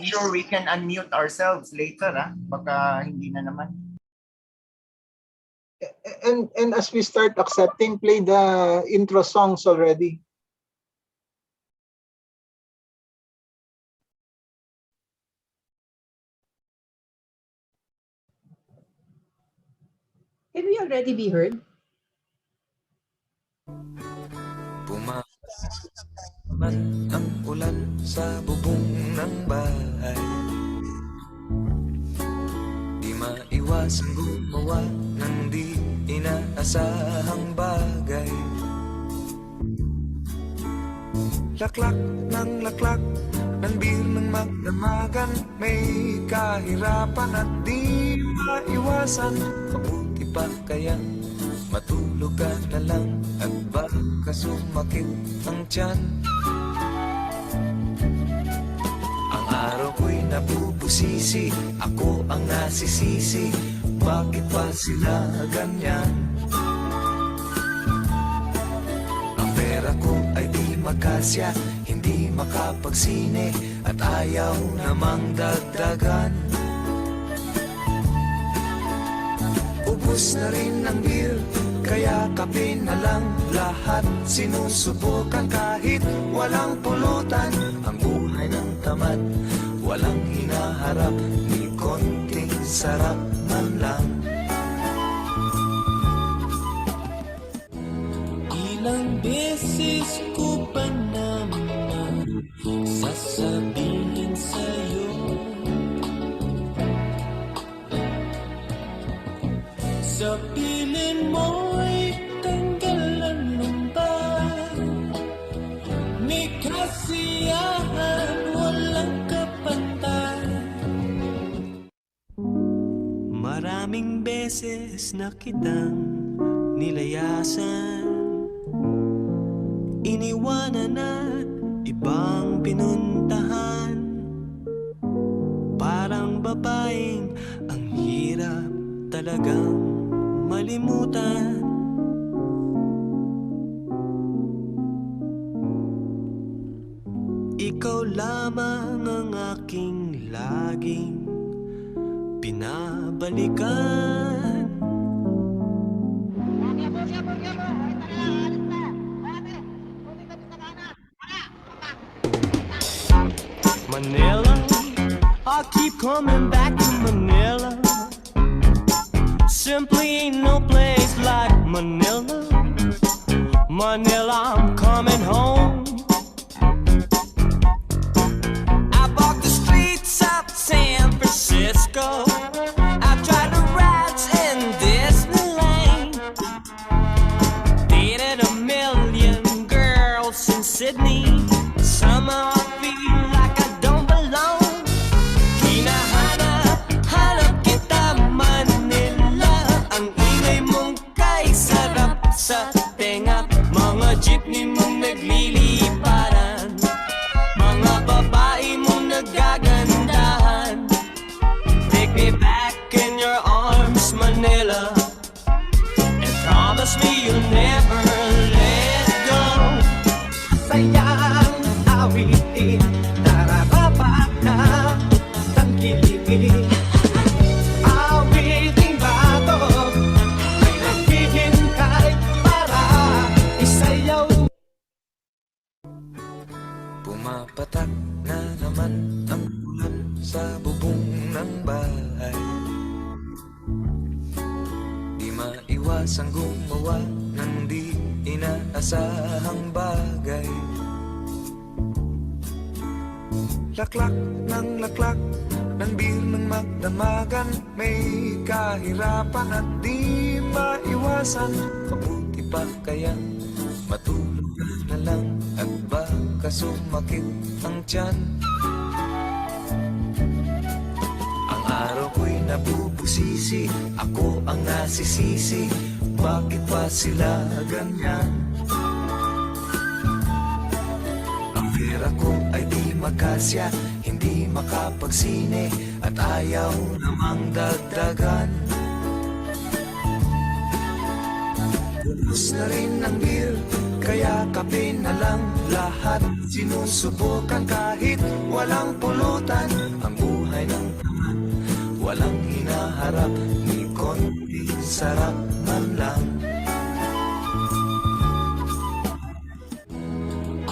make sure we can unmute ourselves later, baka hindi na naman. And as we start accepting, play the intro songs already. Can we already be heard? Man ang ulan sa bubong ng bahay, di maiwasang gumawa ng di inaasahang bagay. Laklak ng laklak ng bir ng magdamagan, may kahirapan at di maiwasan. Mabuti pa kaya matulog ka na lang at baka sumakit ang tiyan. Ang araw ko'y nabubusisi, ako ang nasisisi, bakit ba sila ganyan? Ang pera ko ay di makasya, hindi makapagsine, at ayaw namang dagdagan. Ubus na rin ang beer, kaya kape na lang lahat. Sinusubukan kahit walang pulutan, ang buhay ng tamad, walang hinaharap, ni konting sarap man lang. Ilang beses ko pa naman sasabihin sa'yo, sa piling mo'y tanggalan ng ba, may kasiyahan, walang kapantay. Maraming beses na kitang nilayasan, iniwanan at ibang pinuntahan. Parang babaeng ang hirap talagang malimutan. Ikaw lamang ang aking laging pinabalikan. Manila, I keep coming back to Manila. Simply ain't no place like Manila. Manila, I'm coming home. I walk the streets of San Francisco. I've tried the rides in Disneyland. Dated a million girls in Sydney. Somehow I feel like I don't belong. Hinahanap kita, Manila. Ang ingay mong kay sarap sa tenga. Mga jeepney mong nagliliparan, mga babae mong nagagandahan. Take me back in your arms, Manila, and promise me you'll never let go. Sayang awiti, nararapat na tangkilikin. Awiting bato, may naghihintay para isayaw. Pumapatak na naman ang ulan sa bubong ng bahay, di maiwasang gumawa ng di inaasahang bagay. Laklak ng laklak ng bir ng magdamagan, may kahirapan at di maiwasan. Mabuti pa kaya matulog ka na lang at baka sumakit ang tiyan. Ang araw ko'y nabubusisi, ako ang nasisisi, bakit pa sila ganyan? Ang pera ko ay di makasya, hindi makapagsine, at ayaw namang dagdagan. Ubus na rin ang beer, kaya kape na lang lahat. Sinusubukan kahit walang pulutan, harap, may konting sarap man lang.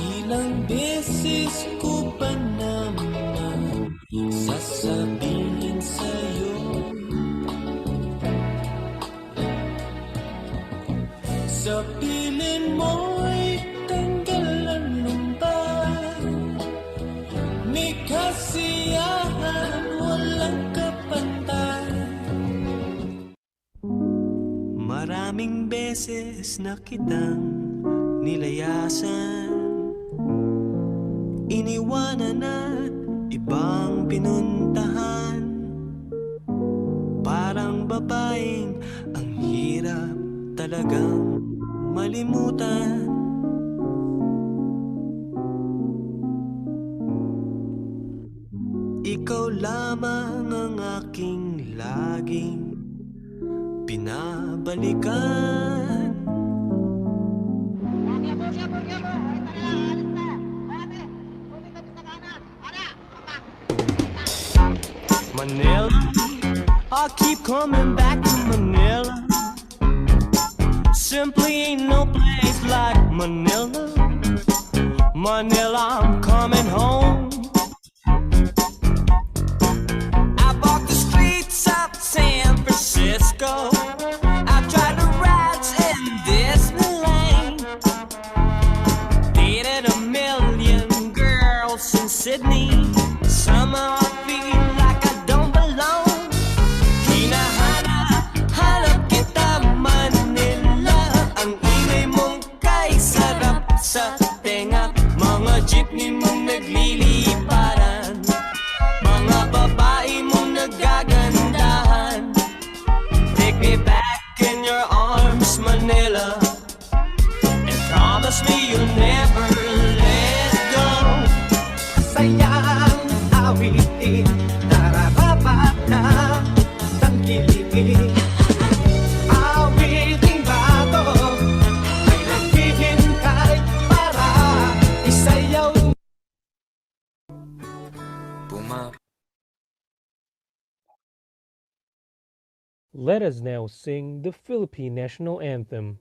Ilang beses ko pa naman sasabihin sa'yo, sa piling mo'y tanggalan lumbat, may kasiyahan walang kapantay. Maraming beses na kitang nilayasan, iniwanan at ibang pinuntahan. Parang babaeng ang hirap talagang malimutan. Ikaw lamang ang aking laging pinabalikan. Manila, I keep coming back to Manila. Simply ain't no place like Manila. Manila, I'm coming home. I walk the streets of San Francisco. I tried to rides in Disneyland. Dated a million girls in Sydney. Somehow I feel like I don't belong. Hinahanap kita Manila. Ang ingay mong kay sarap sa tenga. Mga jeepney mong nagliliparan, mga babae mong nagagandahan. Take me back in your arms, Manila, and promise me you'll never let go. Sayang awitin, nararapat na tangkilikin. Awiting bato ay naghihintay para isayaw. Let us now sing the Philippine National Anthem.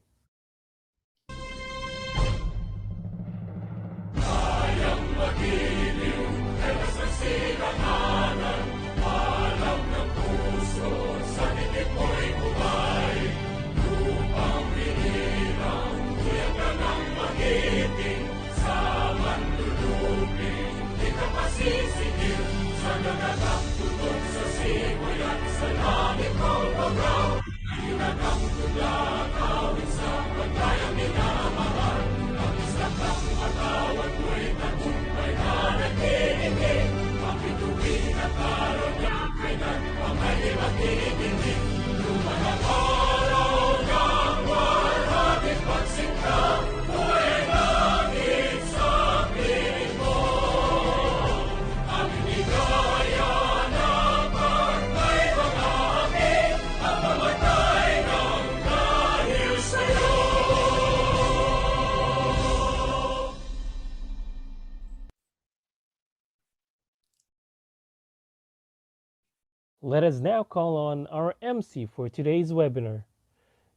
Let us now call on our MC for today's webinar,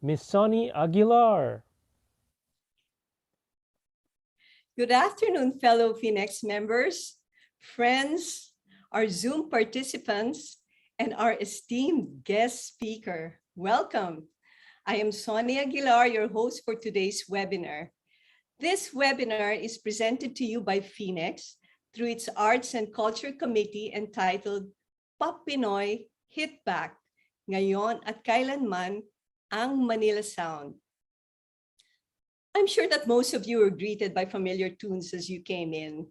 Ms. Sonny Aguilar. Good afternoon, fellow Phoenix members, friends, our Zoom participants, and our esteemed guest speaker. Welcome. I am Sonny Aguilar, your host for today's webinar. This webinar is presented to you by Phoenix through its Arts and Culture Committee entitled Pop-Pinoy, Hitback, Ngayon at Kailanman, ang Manila Sound. I'm sure that most of you were greeted by familiar tunes as you came in.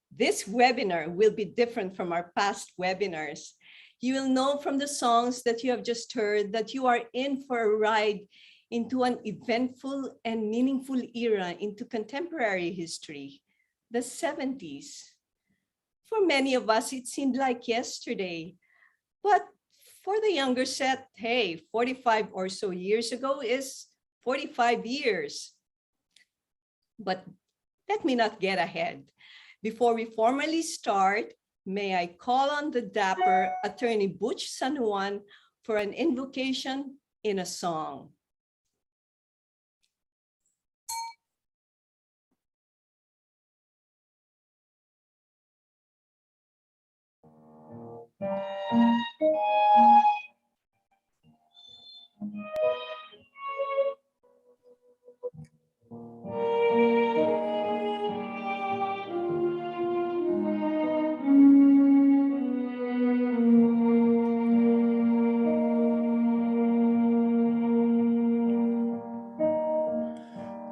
This webinar will be different from our past webinars. You will know from the songs that you have just heard that you are in for a ride into an eventful and meaningful era into contemporary history, the 70s. For many of us, it seemed like yesterday, but for the younger set, hey, 45 or so years ago is 45 years. But let me not get ahead. Before we formally start, may I call on the dapper Attorney Butch San Juan for an invocation in a song.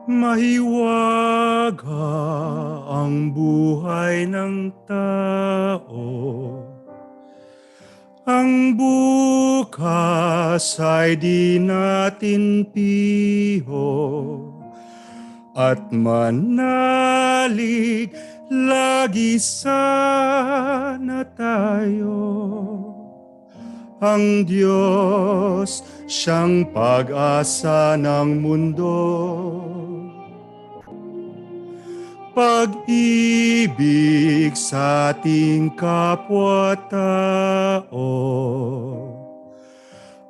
Mahiwaga ang buhay ng tao. Ang bukas ay di natin piho. At manalig lagi sana tayo. Ang Diyos siyang pag-asa ng mundo. Pag-ibig sa ating kapwa-tao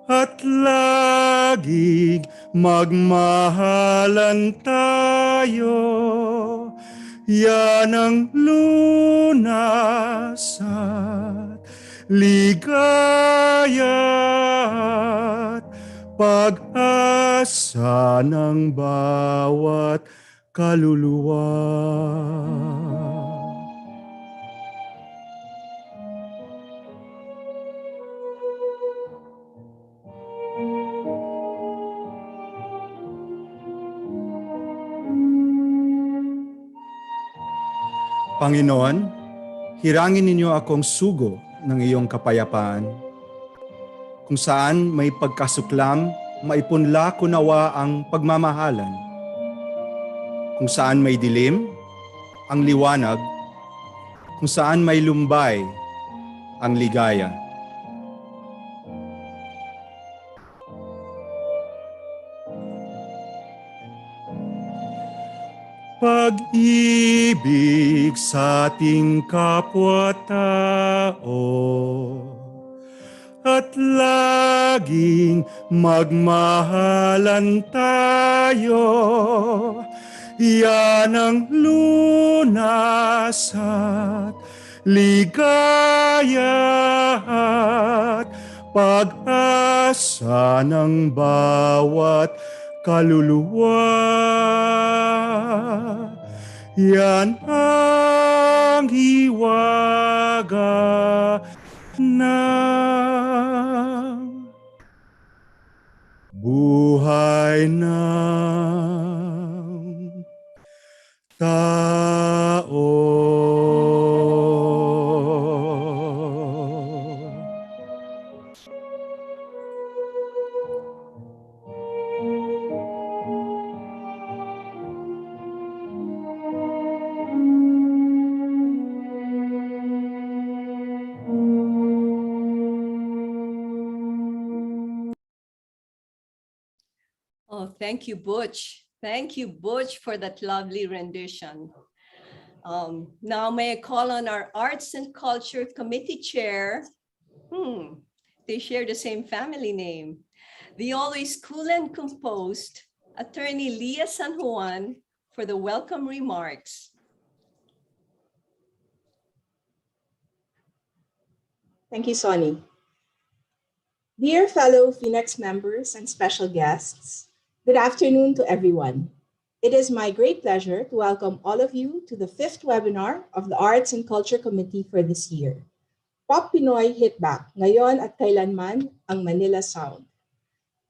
at laging magmahalan tayo. Yan ang lunas at ligaya at pag-asa ng bawat kaluluwa. Panginoon, hirangin ninyo akong sugo ng iyong kapayapaan. Kung saan may pagkasuklam, maipunla ko nawa ang pagmamahalan. Kung saan may dilim, ang liwanag. Kung saan may lumbay, ang ligaya. Pag-ibig sa ating kapwa-tao at laging magmahalan tayo. Yan ang lunas at ligaya at pag-asa ng bawat kaluluwa. Yan ang hiwaga ng buhay ng tao. Oh, thank you, Butch. Thank you, Butch, for that lovely rendition. Now may I call on our Arts and Culture Committee Chair. They share the same family name. The always cool and composed Attorney Leah San Juan for the welcome remarks. Thank you, Sonny. Dear fellow Phoenix members and special guests, good afternoon to everyone. It is my great pleasure to welcome all of you to the 5th webinar of the Arts and Culture Committee for this year. Pop-Pinoy Hitback, Ngayon at Kailanman, ang Manila Sound.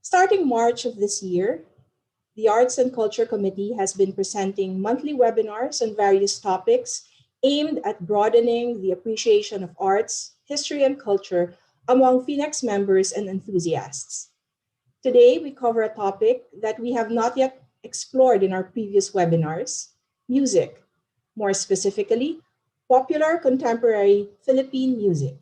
Starting March of this year, the Arts and Culture Committee has been presenting monthly webinars on various topics aimed at broadening the appreciation of arts, history, and culture among Phoenix members and enthusiasts. Today, we cover a topic that we have not yet explored in our previous webinars, music, more specifically, popular contemporary Philippine music.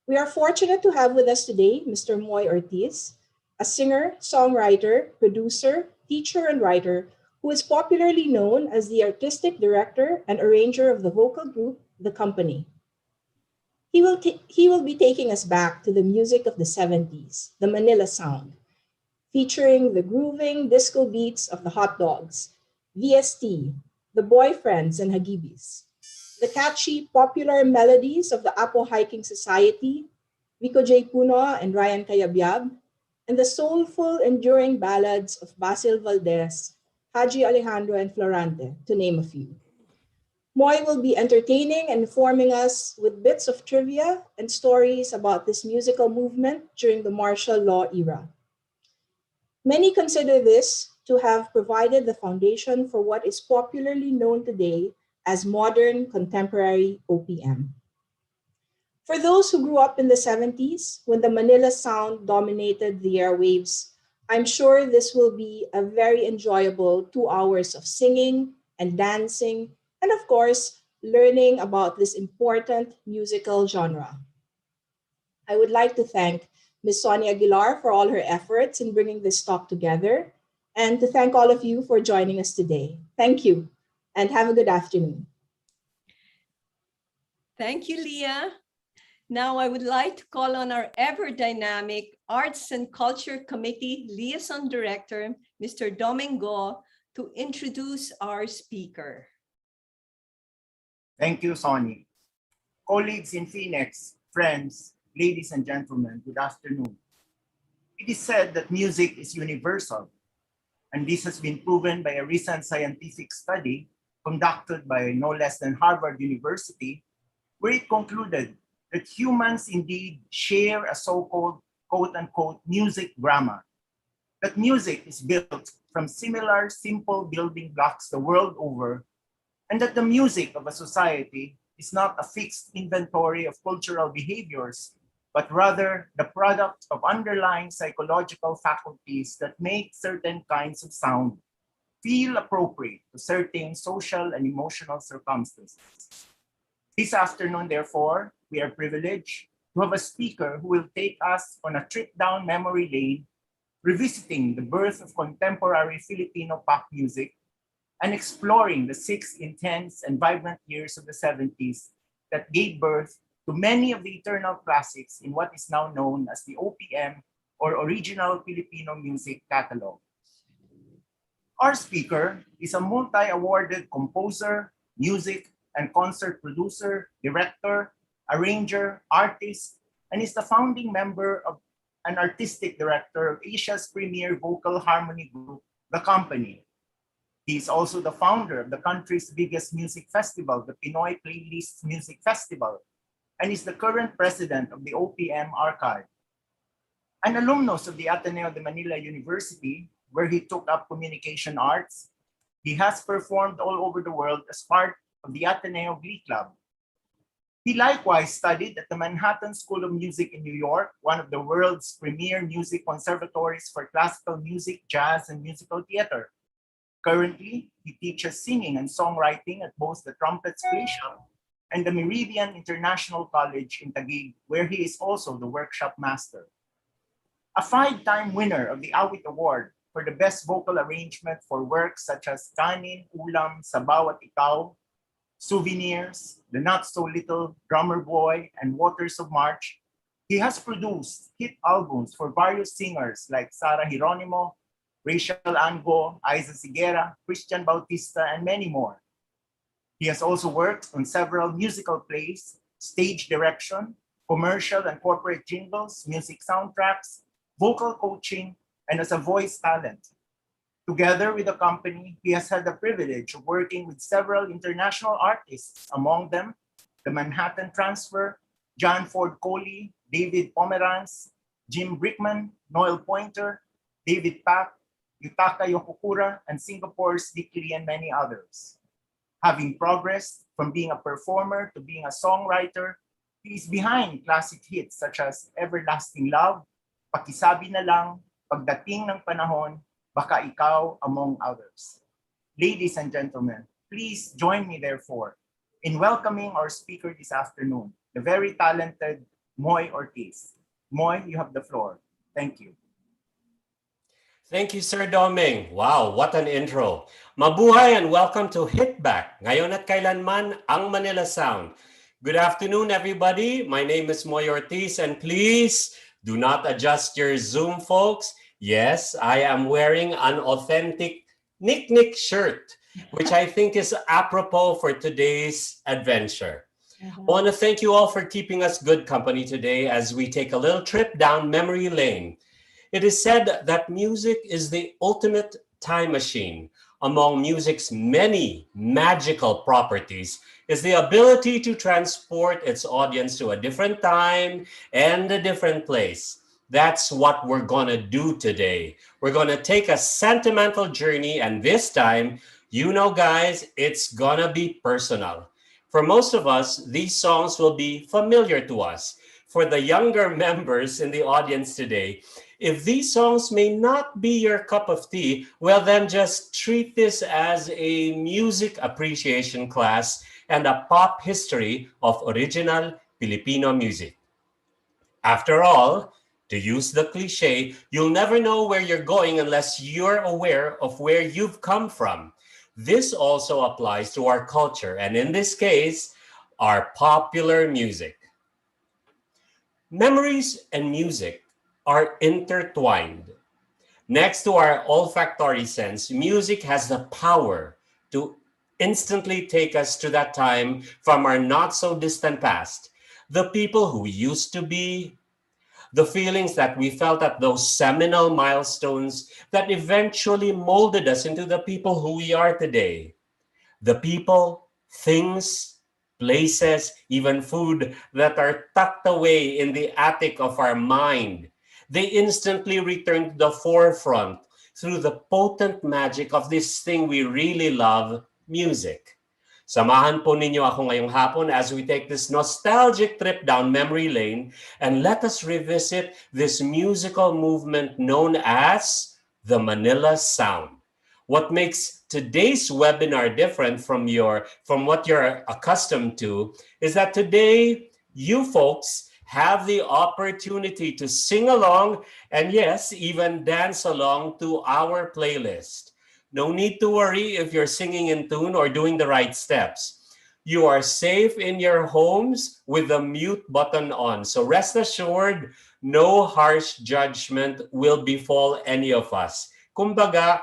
We are fortunate to have with us today Mr. Moy Ortiz, a singer, songwriter, producer, teacher, and writer who is popularly known as the artistic director and arranger of the vocal group, The Company. He will be taking us back to the music of the 70s, the Manila sound, featuring the grooving disco beats of the Hot Dogs, VST, the Boyfriends and Hagibis, the catchy popular melodies of the Apo Hiking Society, Vico J. Puno and Ryan Cayabyab, and the soulful, enduring ballads of Basil Valdez, Haji Alejandro, and Florante, to name a few. Moy will be entertaining and informing us with bits of trivia and stories about this musical movement during the martial law era. Many consider this to have provided the foundation for what is popularly known today as modern contemporary OPM. For those who grew up in the 70s, when the Manila sound dominated the airwaves, I'm sure this will be a very enjoyable 2 hours of singing and dancing, and of course, learning about this important musical genre. I would like to thank Ms. Sonia Aguilar for all her efforts in bringing this talk together, and to thank all of you for joining us today. Thank you, and have a good afternoon. Thank you, Leah. Now I would like to call on our ever-dynamic Arts and Culture Committee Liaison Director, Mr. Domingo, to introduce our speaker. Thank you, Sonny. Colleagues in Phoenix, friends, ladies and gentlemen, good afternoon. It is said that music is universal, and this has been proven by a recent scientific study conducted by no less than Harvard University, where it concluded that humans indeed share a so-called quote-unquote music grammar, that music is built from similar simple building blocks the world over, and that the music of a society is not a fixed inventory of cultural behaviors, but rather the product of underlying psychological faculties that make certain kinds of sound feel appropriate to certain social and emotional circumstances. This afternoon, therefore, we are privileged to have a speaker who will take us on a trip down memory lane, revisiting the birth of contemporary Filipino pop music and exploring the 6 intense and vibrant years of the 70s that gave birth to many of the eternal classics in what is now known as the OPM, or Original Filipino Music Catalog. Our speaker is a multi-awarded composer, music and concert producer, director, arranger, artist, and is the founding member of an artistic director of Asia's premier vocal harmony group, The Company. He is also the founder of the country's biggest music festival, the Pinoy Playlist Music Festival, and is the current president of the OPM Archive. An alumnus of the Ateneo de Manila University, where he took up communication arts, he has performed all over the world as part of the Ateneo Glee Club. He likewise studied at the Manhattan School of Music in New York, one of the world's premier music conservatories for classical music, jazz, and musical theater. Currently, he teaches singing and songwriting at both the Trumpets Play Shop and the Meridian International College in Taguig, where he is also the workshop master. A 5-time winner of the Awit Award for the best vocal arrangement for works such as Kanin, Ulam, Sabaw at Ikaw, Souvenirs, The Not So Little, Drummer Boy, and Waters of March, he has produced hit albums for various singers like Sara Hieronimo, Rachel Ango, Aiza Sigera, Christian Bautista, and many more. He has also worked on several musical plays, stage direction, commercial and corporate jingles, music soundtracks, vocal coaching, and as a voice talent. Together with the company, he has had the privilege of working with several international artists, among them the Manhattan Transfer, John Ford Coley, David Pomeranz, Jim Brickman, Noel Pointer, David Pak, Yutaka Yokokura, and Singapore's Dick Lee, and many others. Having progressed from being a performer to being a songwriter, he is behind classic hits such as Everlasting Love, Pakisabi na Lang, Pagdating ng Panahon, Baka Ikaw, among others. Ladies and gentlemen, please join me therefore in welcoming our speaker this afternoon, the very talented Moy Ortiz. Moy, you have the floor. Thank you. Thank you, Sir Doming. Wow, what an intro. Mabuhay and welcome to Hitback. Ngayon at Kailanman, ang Manila Sound. Good afternoon, everybody. My name is Moy Ortiz, and please do not adjust your Zoom, folks. Yes, I am wearing an authentic Nick shirt, which I think is apropos for today's adventure. I want to thank you all for keeping us good company today as we take a little trip down memory lane. It is said that music is the ultimate time machine. Among music's many magical properties is the ability to transport its audience to a different time and a different place. That's what we're going to do today. We're going to take a sentimental journey, and this time, you know, guys, it's going to be personal. For most of us, these songs will be familiar to us. For the younger members in the audience today, if these songs may not be your cup of tea, well, then just treat this as a music appreciation class and a pop history of original Filipino music. After all, to use the cliche, you'll never know where you're going unless you're aware of where you've come from. This also applies to our culture, and in this case, our popular music. Memories and music are intertwined. Next to our olfactory sense, music has the power to instantly take us to that time from our not so distant past. The people who we used to be, the feelings that we felt at those seminal milestones that eventually molded us into the people who we are today. The people, things, places, even food that are tucked away in the attic of our mind. They instantly return to the forefront through the potent magic of this thing we really love, music. Samahan po ninyo ako ngayong hapon as we take this nostalgic trip down memory lane and let us revisit this musical movement known as the Manila Sound. What makes today's webinar different from what you're accustomed to is that today you folks have the opportunity to sing along and yes, even dance along to our playlist. No need to worry if you're singing in tune or doing the right steps. You are safe in your homes with the mute button on. So rest assured, no harsh judgment will befall any of us. Kumbaga,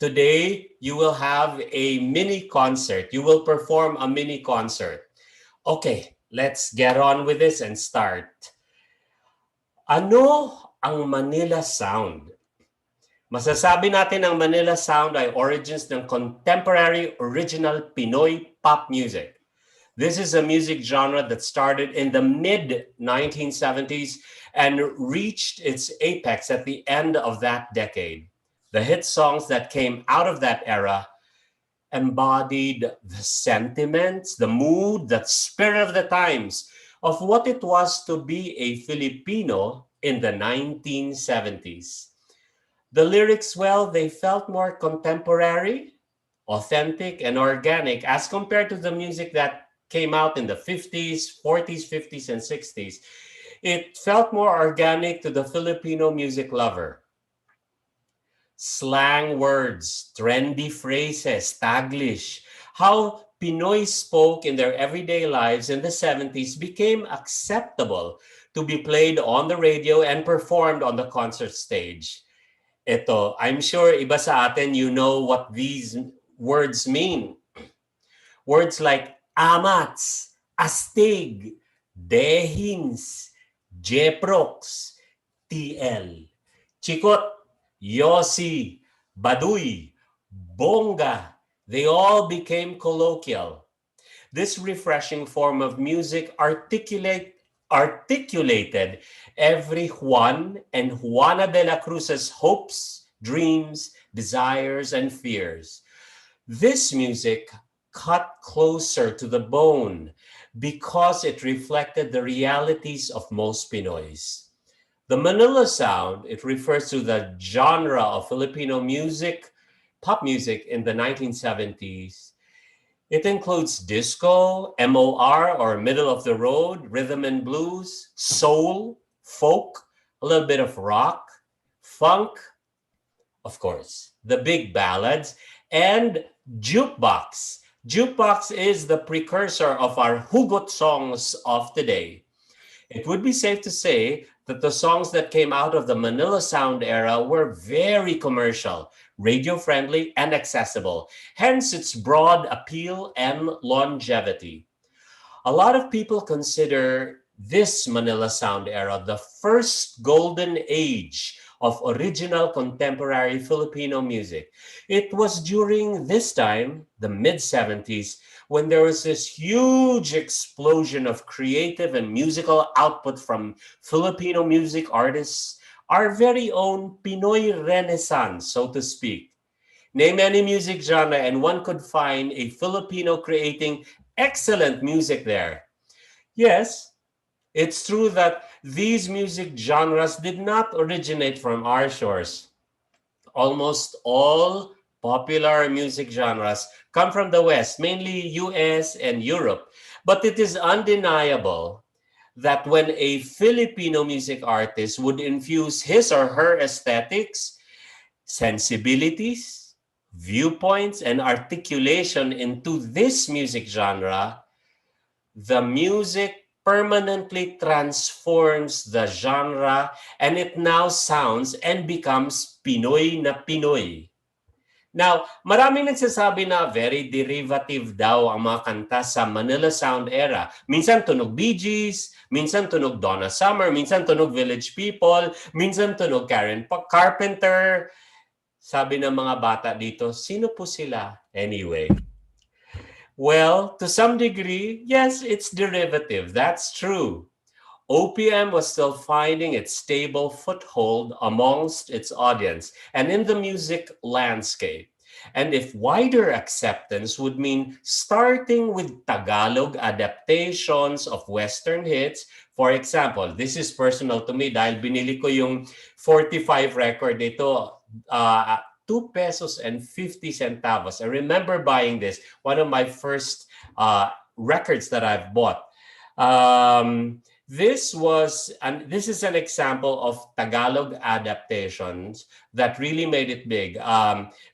today, you will have a mini concert. You will perform a mini concert. Okay, let's get on with this and start. Ano ang Manila Sound? Masasabi natin ang Manila Sound ay origins ng contemporary original Pinoy pop music. This is a music genre that started in the mid-1970s and reached its apex at the end of that decade. The hit songs that came out of that era embodied the sentiments, the mood, the spirit of the times of what it was to be a Filipino in the 1970s. The lyrics, well, they felt more contemporary, authentic, and organic as compared to the music that came out in the 50s, 40s, 50s, and 60s. It felt more organic to the Filipino music lover. Slang words, trendy phrases, Taglish, how Pinoy spoke in their everyday lives in the 70s became acceptable to be played on the radio and performed on the concert stage. Ito, I'm sure iba sa atin, you know what these words mean. Words like amats, astig, dehins, jeprox, TL, chikot, Yossi, Baduy, Bonga, they all became colloquial. This refreshing form of music articulated every Juan and Juana de la Cruz's hopes, dreams, desires, and fears. This music cut closer to the bone because it reflected the realities of most Pinoys. The Manila Sound, it refers to the genre of Filipino music, pop music in the 1970s. It includes disco, MOR or middle of the road, rhythm and blues, soul, folk, a little bit of rock, funk, of course, the big ballads, and jukebox, Jukebox is the precursor of our hugot songs of today. It would be safe to say that the songs that came out of the Manila Sound era were very commercial, radio-friendly, and accessible, hence its broad appeal and longevity. A lot of people consider this Manila Sound era the first golden age of original contemporary Filipino music. It was during this time, the mid-70s, when there was this huge explosion of creative and musical output from Filipino music artists, our very own Pinoy Renaissance, so to speak. Name any music genre and one could find a Filipino creating excellent music there. Yes, it's true that these music genres did not originate from our shores. Almost all popular music genres come from the West, mainly US and Europe. But it is undeniable that when a Filipino music artist would infuse his or her aesthetics, sensibilities, viewpoints, and articulation into this music genre, the music permanently transforms the genre and it now sounds and becomes Pinoy na Pinoy. Now, maraming nagsasabi na very derivative daw ang mga kanta sa Manila Sound era. Minsan tunog Bee Gees, minsan tunog Donna Summer, minsan tunog Village People, minsan tunog Karen Carpenter. Sabi ng mga bata dito, sino po sila? Anyway. Well, to some degree, yes, it's derivative. That's true. OPM was still finding its stable foothold amongst its audience and in the music landscape. And if wider acceptance would mean starting with Tagalog adaptations of Western hits, for example, this is personal to me dahil binili ko yung 45 record nito, 2 pesos and 50 centavos. I remember buying this, one of my first records that I've bought. This is an example of Tagalog adaptations that really made it big.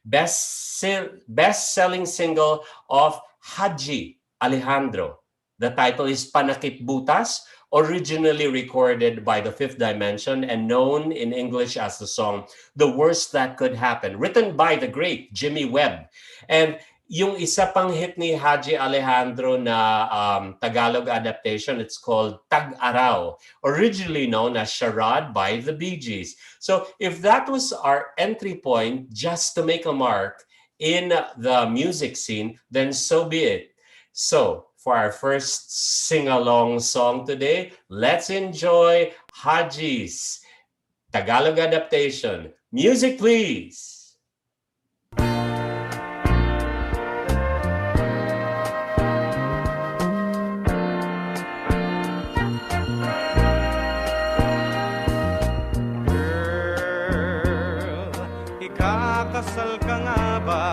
Best-selling single of Haji Alejandro. The title is Panakip Butas, originally recorded by the Fifth Dimension and known in English as the song The Worst That Could Happen, written by the great Jimmy Webb. And yung isa pang hit ni Haji Alejandro na Tagalog adaptation, it's called Tag-Araw, originally known as Charade by the Bee Gees. So if that was our entry point just to make a mark in the music scene, then so be it. So for our first sing-along song today, let's enjoy Haji's Tagalog adaptation. Music, please. Ikakasal ka nga ba?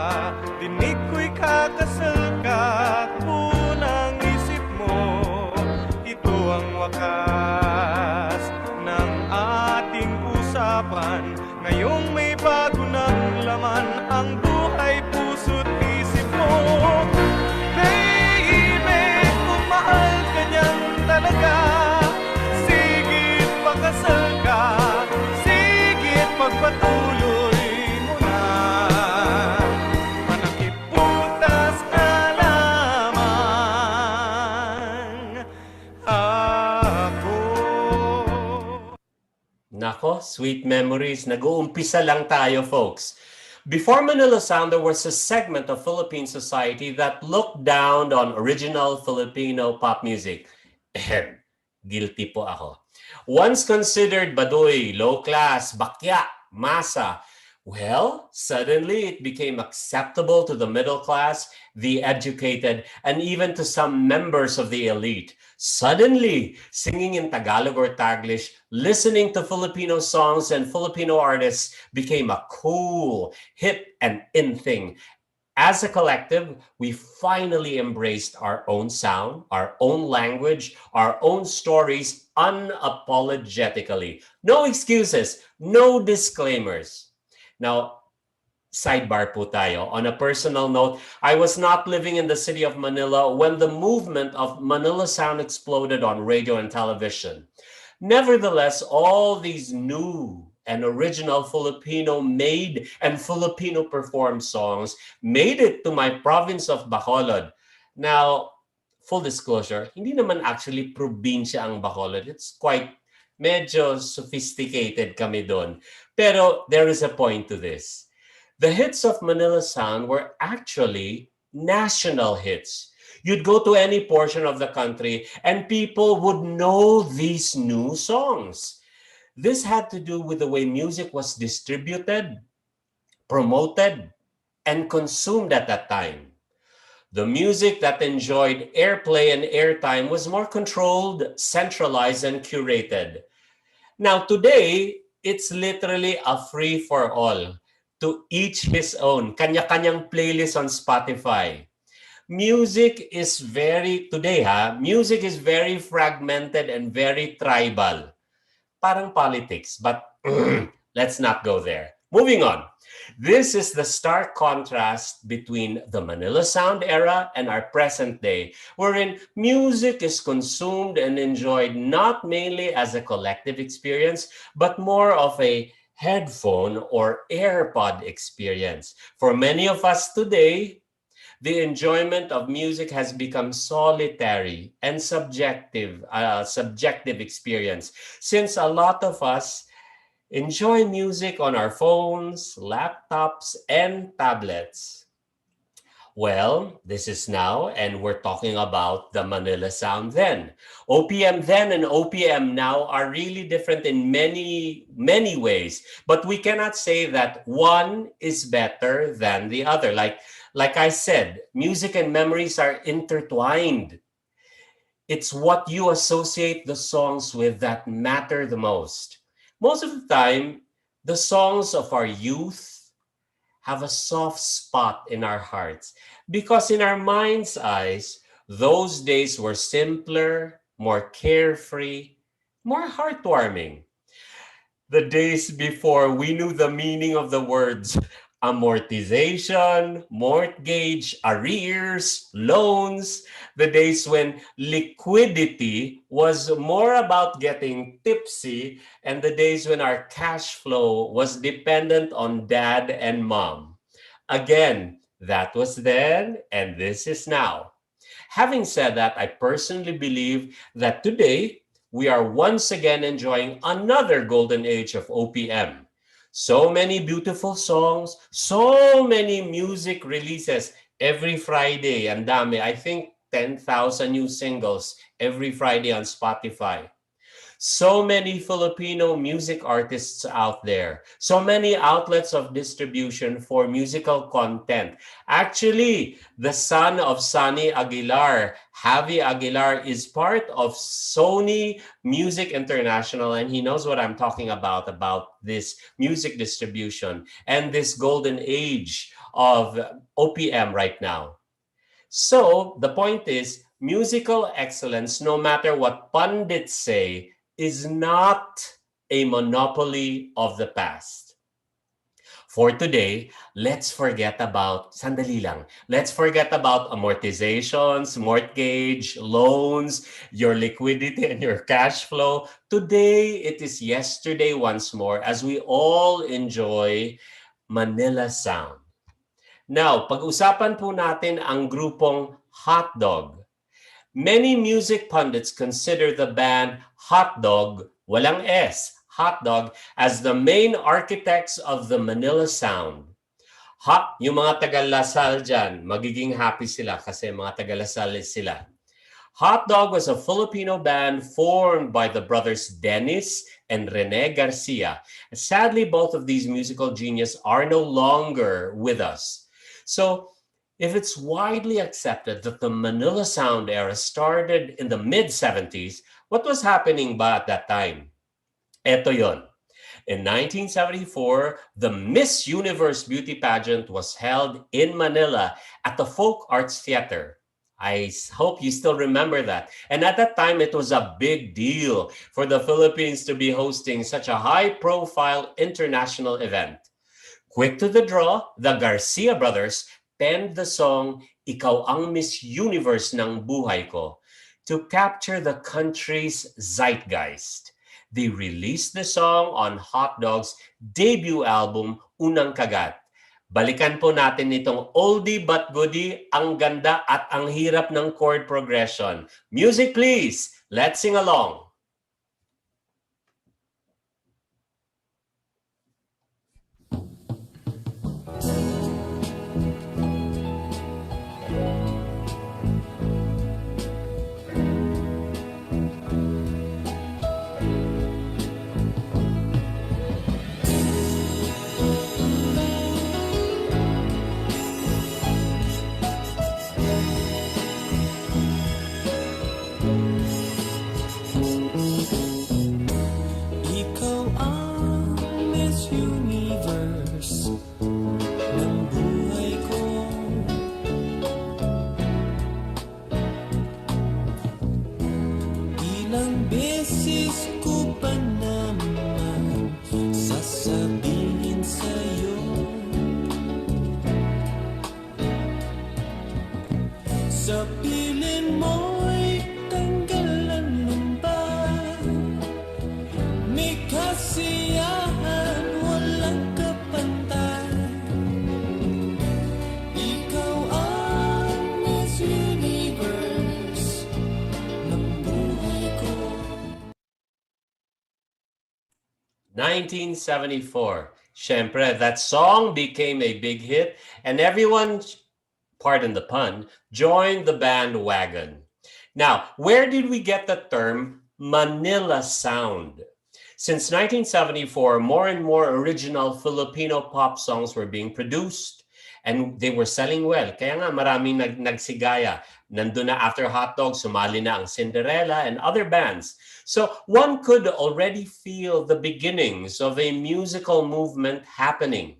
Dinig ko'y kakasal ka. Unang isip mo, ito ang wakas ng ating usapan. Ngayong may bago ng laman ang buhay, puso't isip mo. Baby, kung mahal ka niyang talaga, sigit pakasal ka, sigit magpatuloy. Nako, sweet memories. Nag-uumpisa lang tayo, folks. Before Manila Sound, there was a segment of Philippine society that looked down on original Filipino pop music. Ahem, guilty po ako. Once considered baduy, low class, bakya, masa, well, suddenly it became acceptable to the middle class, the educated, and even to some members of the elite. Suddenly, singing in Tagalog or Taglish, listening to Filipino songs and Filipino artists became a cool, hip, and in thing. As a collective, we finally embraced our own sound, our own language, our own stories unapologetically. No excuses, no disclaimers. Now, sidebar po tayo. On a personal note, I was not living in the city of Manila when the movement of Manila Sound exploded on radio and television. Nevertheless, all these new and original Filipino made and Filipino performed songs made it to my province of Bacolod. Now, full disclosure, hindi naman actually probinsya ang Bacolod. It's quite medyo sophisticated kami doon. Pero there is a point to this. The hits of Manila Sound were actually national hits. You'd go to any portion of the country and people would know these new songs. This had to do with the way music was distributed, promoted, and consumed at that time. The music that enjoyed airplay and airtime was more controlled, centralized, and curated. Now, today, it's literally a free-for-all. To each his own. Kanya-kanyang playlist on Spotify. Music is music is very fragmented and very tribal. Parang politics, but let's not go there. Moving on. This is the stark contrast between the Manila Sound era and our present day, wherein music is consumed and enjoyed not mainly as a collective experience, but more of a headphone or AirPod experience. For many of us today, the enjoyment of music has become solitary and subjective experience, since a lot of us enjoy music on our phones, laptops, and tablets. Well, this is now, and we're talking about the Manila Sound then. OPM then and OPM now are really different in many, many ways, but we cannot say that one is better than the other. Like I said, music and memories are intertwined. It's what you associate the songs with that matter the most. Most of the time, the songs of our youth have a soft spot in our hearts because in our mind's eyes, those days were simpler, more carefree, more heartwarming. The days before we knew the meaning of the words amortization, mortgage, arrears, loans, the days when liquidity was more about getting tipsy, and the days when our cash flow was dependent on dad and mom. Again, that was then, and this is now. Having said that, I personally believe that today we are once again enjoying another golden age of OPM. So many beautiful songs, so many music releases every Friday. And dami, I think 10,000 new singles every Friday on Spotify. So many Filipino music artists out there. So many outlets of distribution for musical content. Actually, the son of Sunny Aguilar, Javi Aguilar, is part of Sony Music International, and he knows what I'm talking about this music distribution and this golden age of OPM right now. So the point is, musical excellence, no matter what pundits say, is not a monopoly of the past. For today, let's forget about, sandali lang, let's forget about amortizations, mortgage, loans, your liquidity and your cash flow. Today, it is yesterday once more as we all enjoy Manila Sound. Now, pag-usapan po natin ang grupong Hotdog. Many music pundits consider the band Hotdog, walang S, Hotdog, as the main architects of the Manila Sound. Yung mga taga-Lasal dyan, magiging happy sila kasi mga taga-Lasal sila. Hotdog was a Filipino band formed by the brothers Dennis and Rene Garcia. Sadly, both of these musical geniuses are no longer with us. So, if it's widely accepted that the Manila Sound era started in the mid-70s, what was happening ba at that time? Eto yon. In 1974, the Miss Universe beauty pageant was held in Manila at the Folk Arts Theater. I hope you still remember that. And at that time, it was a big deal for the Philippines to be hosting such a high-profile international event. Quick to the draw, the Garcia brothers penned the song Ikaw ang Miss Universe ng Buhay Ko to capture the country's zeitgeist. They released the song on Hot Dog's debut album, Unang Kagat. Balikan po natin itong oldie but goodie, ang ganda at ang hirap ng chord progression. Music please! Let's sing along! Ikaw ang Miss Universe ng buhay ko. Ilang beses ko pa naman sasabihin sa'yo, sa piling mo'y tanggalan lumba. May kasiyahan, walang kapantay. Ikaw ang Miss Universe ng buhay ko. 1974. Siyempre, that song became a big hit and everyone, pardon the pun, joined the bandwagon. Now, where did we get the term Manila sound? Since 1974, more and more original Filipino pop songs were being produced and they were selling well. Kaya nga maraming nagsigaya. Nandun na after Hot Dog, sumali na ang Cinderella and other bands. So one could already feel the beginnings of a musical movement happening.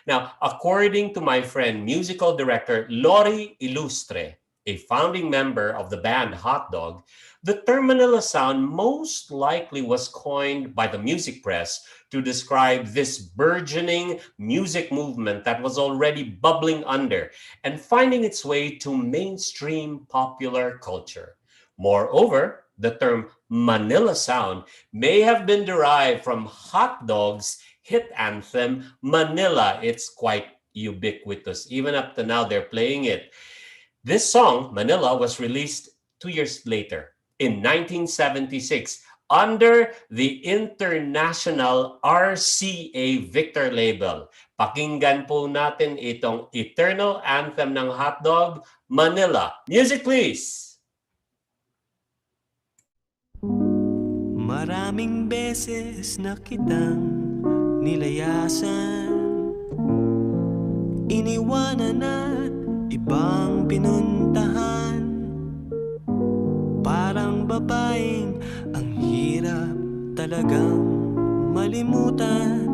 Now, according to my friend, musical director Lori Ilustre, a founding member of the band Hot Dog, the term Manila sound most likely was coined by the music press to describe this burgeoning music movement that was already bubbling under and finding its way to mainstream popular culture. Moreover, the term Manila sound may have been derived from Hot Dog's hit anthem, Manila. It's quite ubiquitous. Even up to now, they're playing it. This song, Manila, was released 2 years later in 1976 under the international RCA Victor label. Pakinggan po natin itong eternal anthem ng Hot Dog, Manila. Music please! Maraming beses na kitang nilayasan, iniwanan at ibang pinuntahan. Parang babaeng ang hirap talagang malimutan.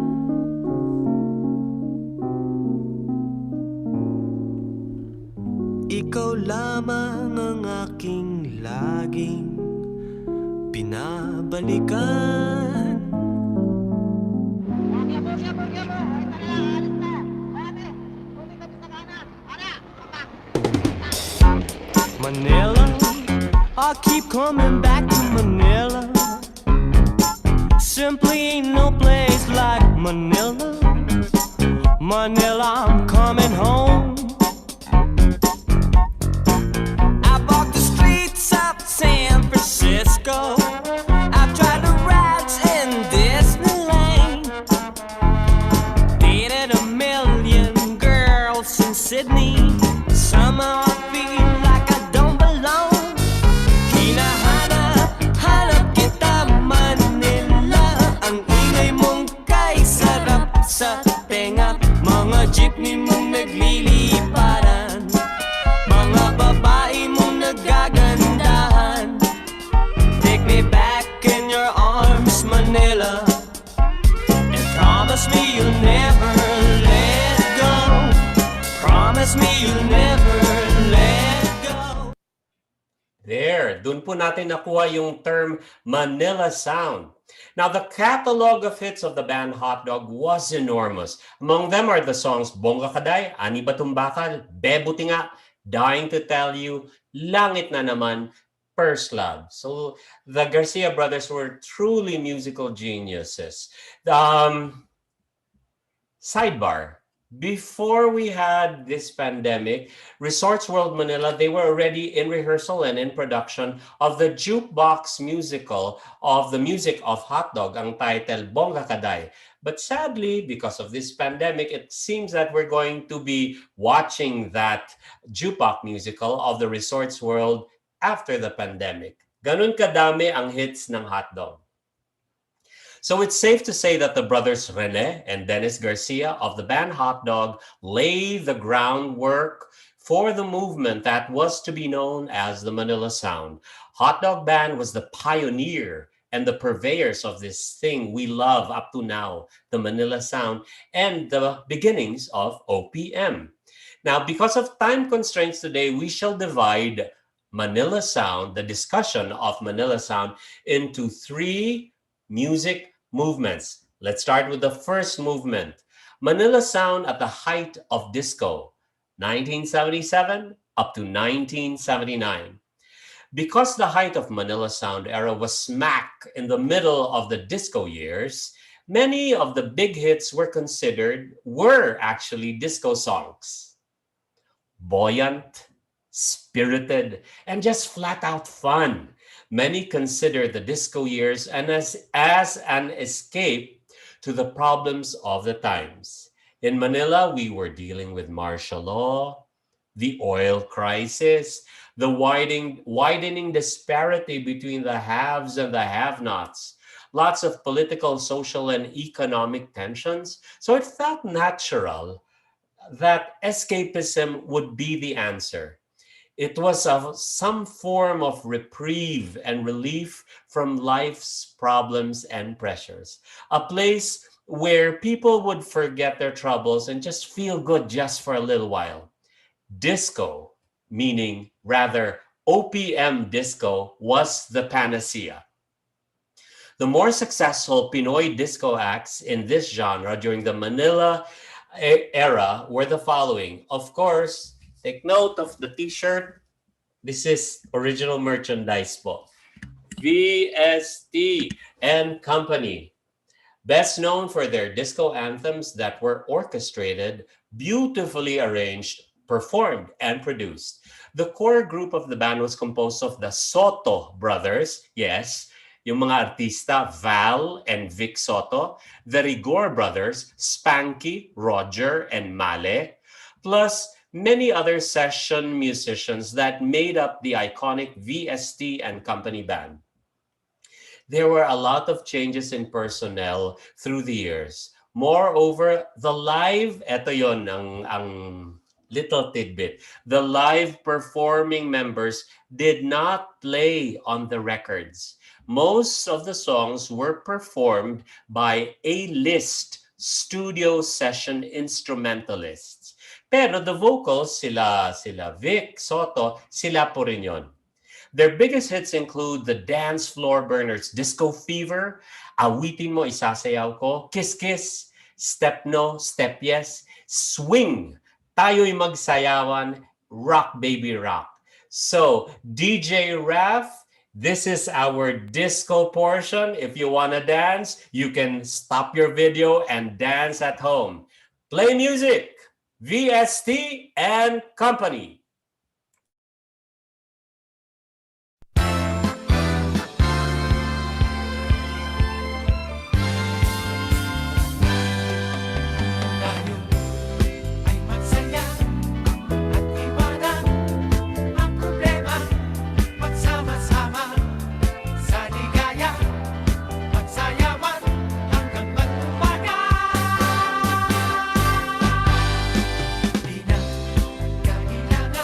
Ikaw lamang ang aking laging pinabalikan. Manila, I keep coming back to Manila. Simply ain't no place like Manila. Manila, I'm coming home. I walked the streets of San Francisco. I've tried the rides in Disneyland. Dated a million girls in Sydney. Somehow I feel like I don't belong. Hinahanap kita Manila. Ang ingay mong kay sarap sa tenga. Mga jeepney mong naglili December. Doon po natin nakuha yung term Manila Sound. Now, the catalog of hits of the band Hot Dog was enormous. Among them are the songs Bongga Kaday, Ani Batong Bakal, Bebuti Nga, Dying to Tell You, Langit na Naman, First Love. So the Garcia brothers were truly musical geniuses. Sidebar. Before we had this pandemic, Resorts World Manila, they were already in rehearsal and in production of the jukebox musical of the music of Hot Dog, ang title Bongga Kaday. But sadly, because of this pandemic, it seems that we're going to be watching that jukebox musical of the Resorts World after the pandemic. Ganun kadami ang hits ng Hot Dog. So it's safe to say that the brothers Rene and Dennis Garcia of the band Hot Dog laid the groundwork for the movement that was to be known as the Manila Sound. Hot Dog Band was the pioneer and the purveyors of this thing we love up to now, the Manila Sound, and the beginnings of OPM. Now, because of time constraints today, we shall divide Manila Sound, the discussion of Manila Sound, into three music movements. Let's start with the first movement. Manila Sound at the height of disco, 1977 up to 1979. Because the height of Manila Sound era was smack in the middle of the disco years, many of the big hits were actually disco songs. Buoyant, spirited, and just flat out fun. Many consider the disco years as an escape to the problems of the times. In Manila, we were dealing with martial law, the oil crisis, the widening disparity between the haves and the have-nots, lots of political, social, and economic tensions. So it felt natural that escapism would be the answer. It was some form of reprieve and relief from life's problems and pressures. A place where people would forget their troubles and just feel good just for a little while. Disco, meaning rather OPM disco, was the panacea. The more successful Pinoy disco acts in this genre during the Manila era were the following. Of course, take note of the t-shirt. This is original merchandise po. VST and Company. Best known for their disco anthems that were orchestrated, beautifully arranged, performed, and produced. The core group of the band was composed of the Soto brothers, yes, yung mga artista Val and Vic Soto, the Rigor brothers, Spanky, Roger, and Male, plus many other session musicians that made up the iconic VST and Company band. There were a lot of changes in personnel through the years. Moreover, the live, eto yon ang little tidbit, the live performing members did not play on the records. Most of the songs were performed by A-list studio session instrumentalists. Pero the vocals, sila Vic, Soto, sila po rin yun. Their biggest hits include the dance floor burners Disco Fever, Awitin Mo Isasayaw Ko, Kiss Kiss, Step No, Step Yes, Swing, Tayo'y Magsayawan, Rock Baby Rock. So, DJ Raf, this is our disco portion. If you want to dance, you can stop your video and dance at home. Play music! VST and Company. Kailangan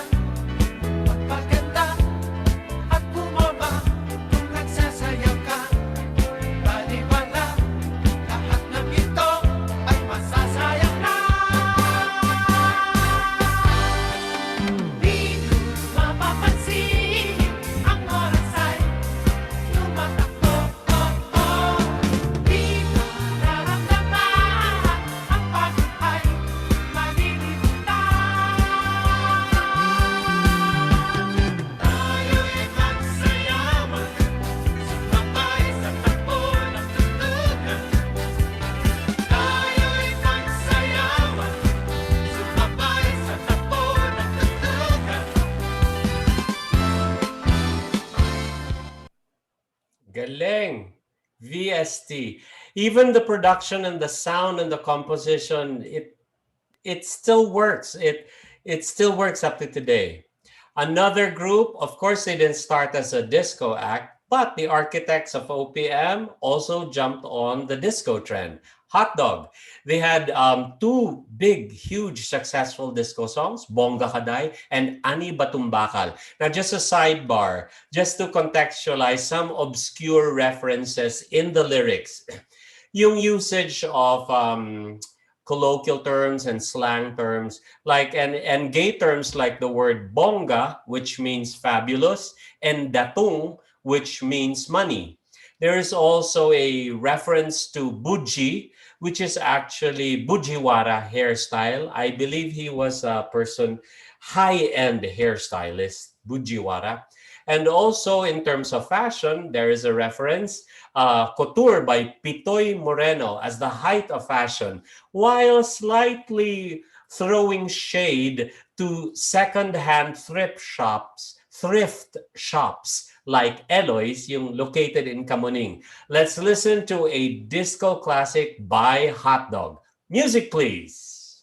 VST. Even the production and the sound and the composition, it still works. It still works up to today. Another group, of course, they didn't start as a disco act, but the architects of OPM also jumped on the disco trend. Hot Dog. They had two big, huge, successful disco songs, Bongga Kaday and Ani Batumbakal. Now, just a sidebar, just to contextualize some obscure references in the lyrics. Yung usage of colloquial terms and slang terms, like and gay terms like the word bongga, which means fabulous, and datung, which means money. There is also a reference to buji, which is actually bujiwara hairstyle. I believe he was a person, high-end hairstylist, bujiwara. And also in terms of fashion, there is a reference, couture by Pitoy Moreno as the height of fashion, while slightly throwing shade to second-hand thrift shops like Eloy's, yung located in Kamuning. Let's listen to a disco classic by Hot Dog. Music, please.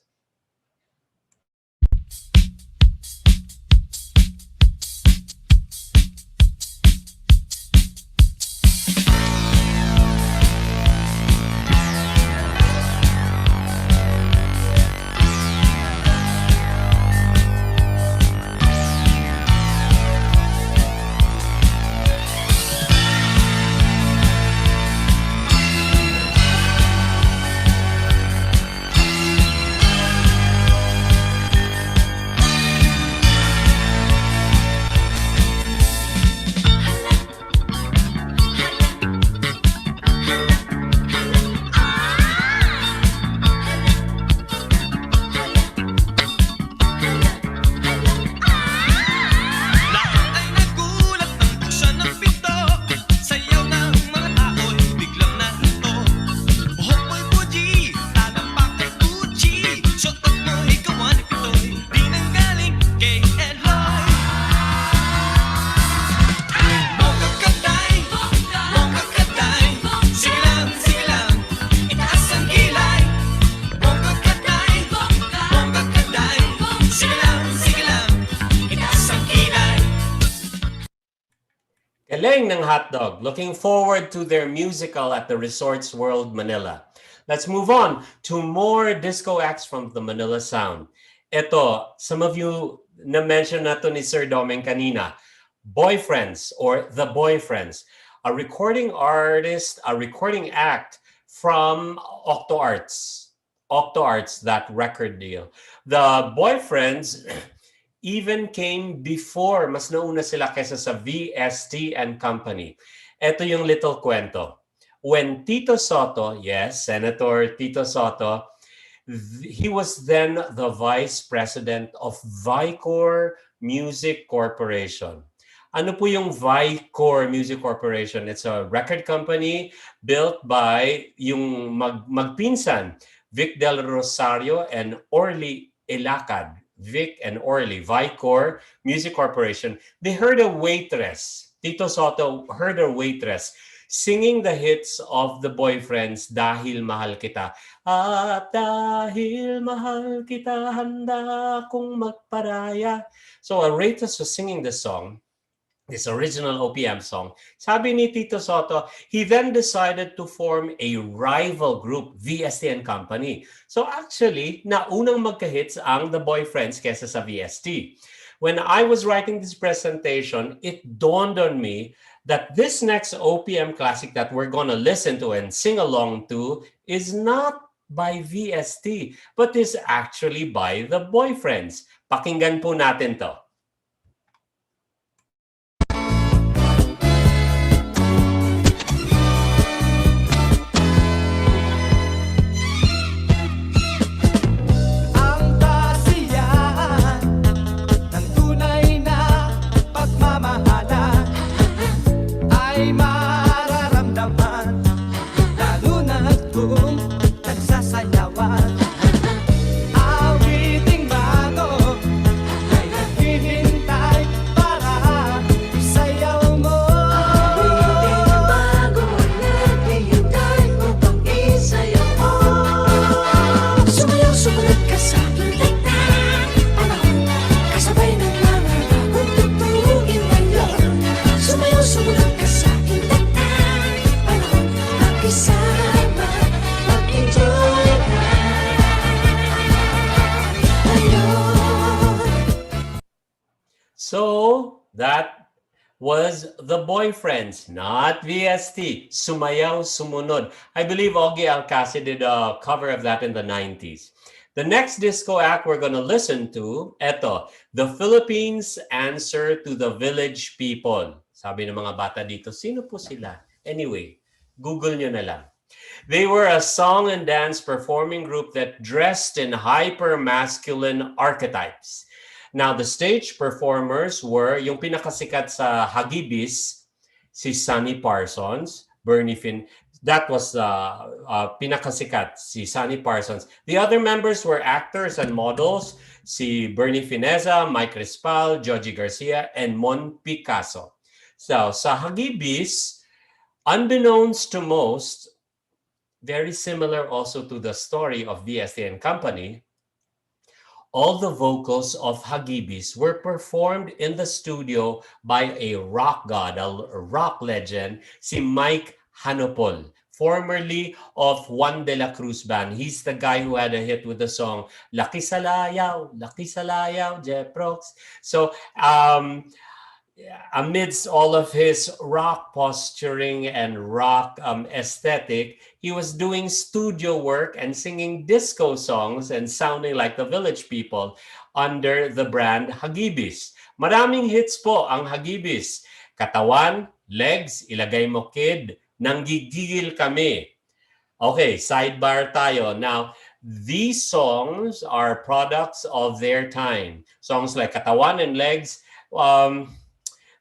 Galing ng Hot Dog. Looking forward to their musical at the Resorts World Manila. Let's move on to more disco acts from the Manila Sound. Ito, some of you na-mention na to ni Sir Doming kanina. Boyfriends or The Boyfriends, a recording artist, a recording act from Octo Arts, that record deal. The Boyfriends even came before, mas nauna sila kaysa sa VST and Company. Ito yung little kwento. When Tito Soto, yes, Senator Tito Soto, he was then the vice president of Vicor Music Corporation. Ano po yung Vicor Music Corporation? It's a record company built by yung magpinsan, Vic Del Rosario and Orly Elacad. Vic and Orly, Vicor Music Corporation. They heard a waitress, Tito Soto heard a waitress singing the hits of the Boyfriends, Dahil Mahal Kita. At dahil mahal kita, handa kong magparaya. So a waitress was singing this song, this original OPM song. Sabi ni Tito Soto, he then decided to form a rival group, VST and Company. So actually, naunang magka-hits ang The Boyfriends kesa sa VST. When I was writing this presentation, it dawned on me that this next OPM classic that we're going to listen to and sing along to is not by VST, but is actually by The Boyfriends. Pakinggan po natin to. Awiting bago ay naghihintay para isayaw mo. Awiting bago makisama, mag-enjoy ka. Ngayon. So, that was The Boyfriends, not VST. Sumayaw Sumunod. I believe Augie Alcacid did a cover of that in the 90s. The next disco act we're going to listen to, eto, The Philippines Answer to the Village People. Sabi ng mga bata dito, sino po sila? Anyway, Google nyo na lang. They were a song and dance performing group that dressed in hyper-masculine archetypes. Now, the stage performers were yung pinakasikat sa Hagibis, si Sonny Parsons, Bernie Fin. That was pinakasikat, si Sonny Parsons. The other members were actors and models, si Bernie Fineza, Mike Rispal, Joji Garcia, and Mon Picasso. So, sa Hagibis, unbeknownst to most, very similar also to the story of VST and Company, all the vocals of Hagibis were performed in the studio by a rock god, a rock legend, si Mike Hanopol, formerly of Juan de la Cruz Band. He's the guy who had a hit with the song Laki Salayaw, Jeprox. So, amidst all of his rock posturing and rock aesthetic, he was doing studio work and singing disco songs and sounding like the Village People under the brand Hagibis. Maraming hits po ang Hagibis. Katawan, Legs, Ilagay Mo Kid, Nanggigigil Kami. Okay, sidebar tayo. Now, these songs are products of their time. Songs like Katawan and Legs,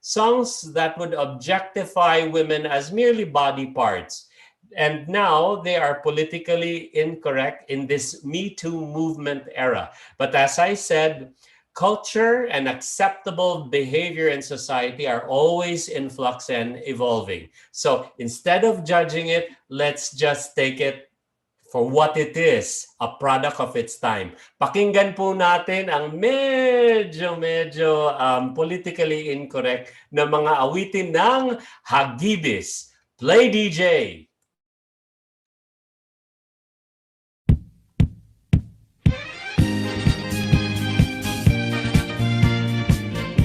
songs that would objectify women as merely body parts. And now they are politically incorrect in this Me Too movement era. But as I said, culture and acceptable behavior in society are always in flux and evolving. So instead of judging it, let's just take it for what it is, a product of its time. Pakinggan po natin ang medyo politically incorrect na mga awitin ng Hagibis. Play, DJ!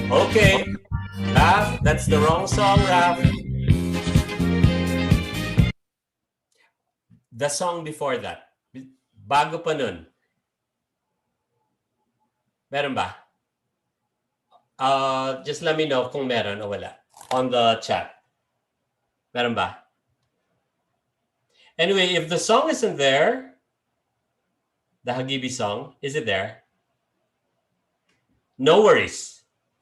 Okay, Raf, that's the wrong song, Raf. The song before that. Bago pa nun. Meron ba? Just let me know kung meron o wala. On the chat. Meron ba? Anyway, if the song isn't there, the Hagibi song, is it there? No worries.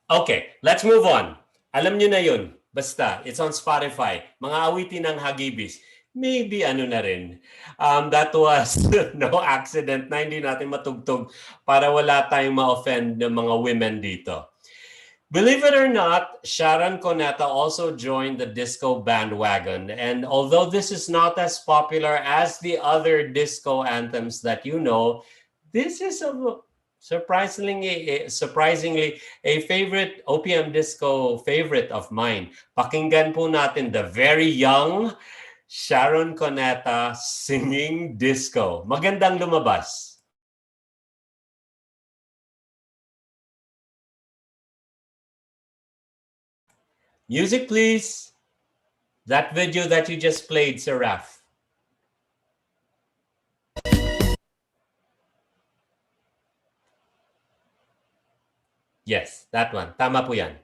Okay, let's move on. Alam nyo na yun. Basta, it's on Spotify. Mga awitin ng Hagibis. Maybe ano na rin. That was no accident na hindi natin matugtog para wala tayong ma-offend ng mga women dito. Believe it or not, Sharon Cuneta also joined the disco bandwagon. And although this is not as popular as the other disco anthems that you know, this is surprisingly a favorite OPM disco favorite of mine. Pakinggan po natin the very young Sharon Cuneta singing disco. Magandang lumabas. Music, please. That video that you just played, Sir Raf. Yes, that one. Tama po yan.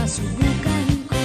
Subukan ko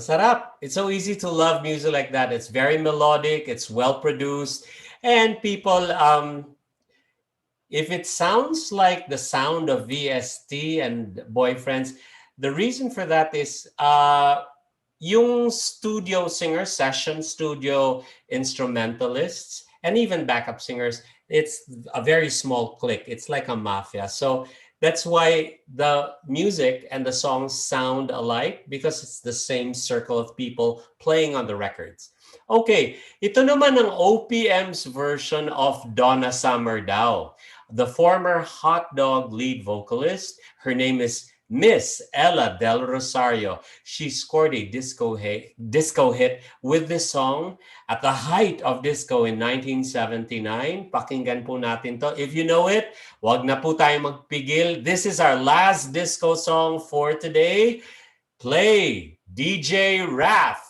Masarap. It's so easy to love music like that. It's very melodic, it's well produced, and people, if it sounds like the sound of VST and Boyfriends, the reason for that is yung studio singers, session studio instrumentalists, and even backup singers, it's a very small clique. It's like a mafia. So that's why the music and the songs sound alike because it's the same circle of people playing on the records. Okay, ito naman ang OPM's version of Donna Summer daw. The former Hot Dog lead vocalist, her name is Miss Ella Del Rosario. She scored a disco hit with this song at the height of disco in 1979. Pakinggan po natin to. If you know it, wag na po tayo magpigil. This is our last disco song for today. Play DJ Raph.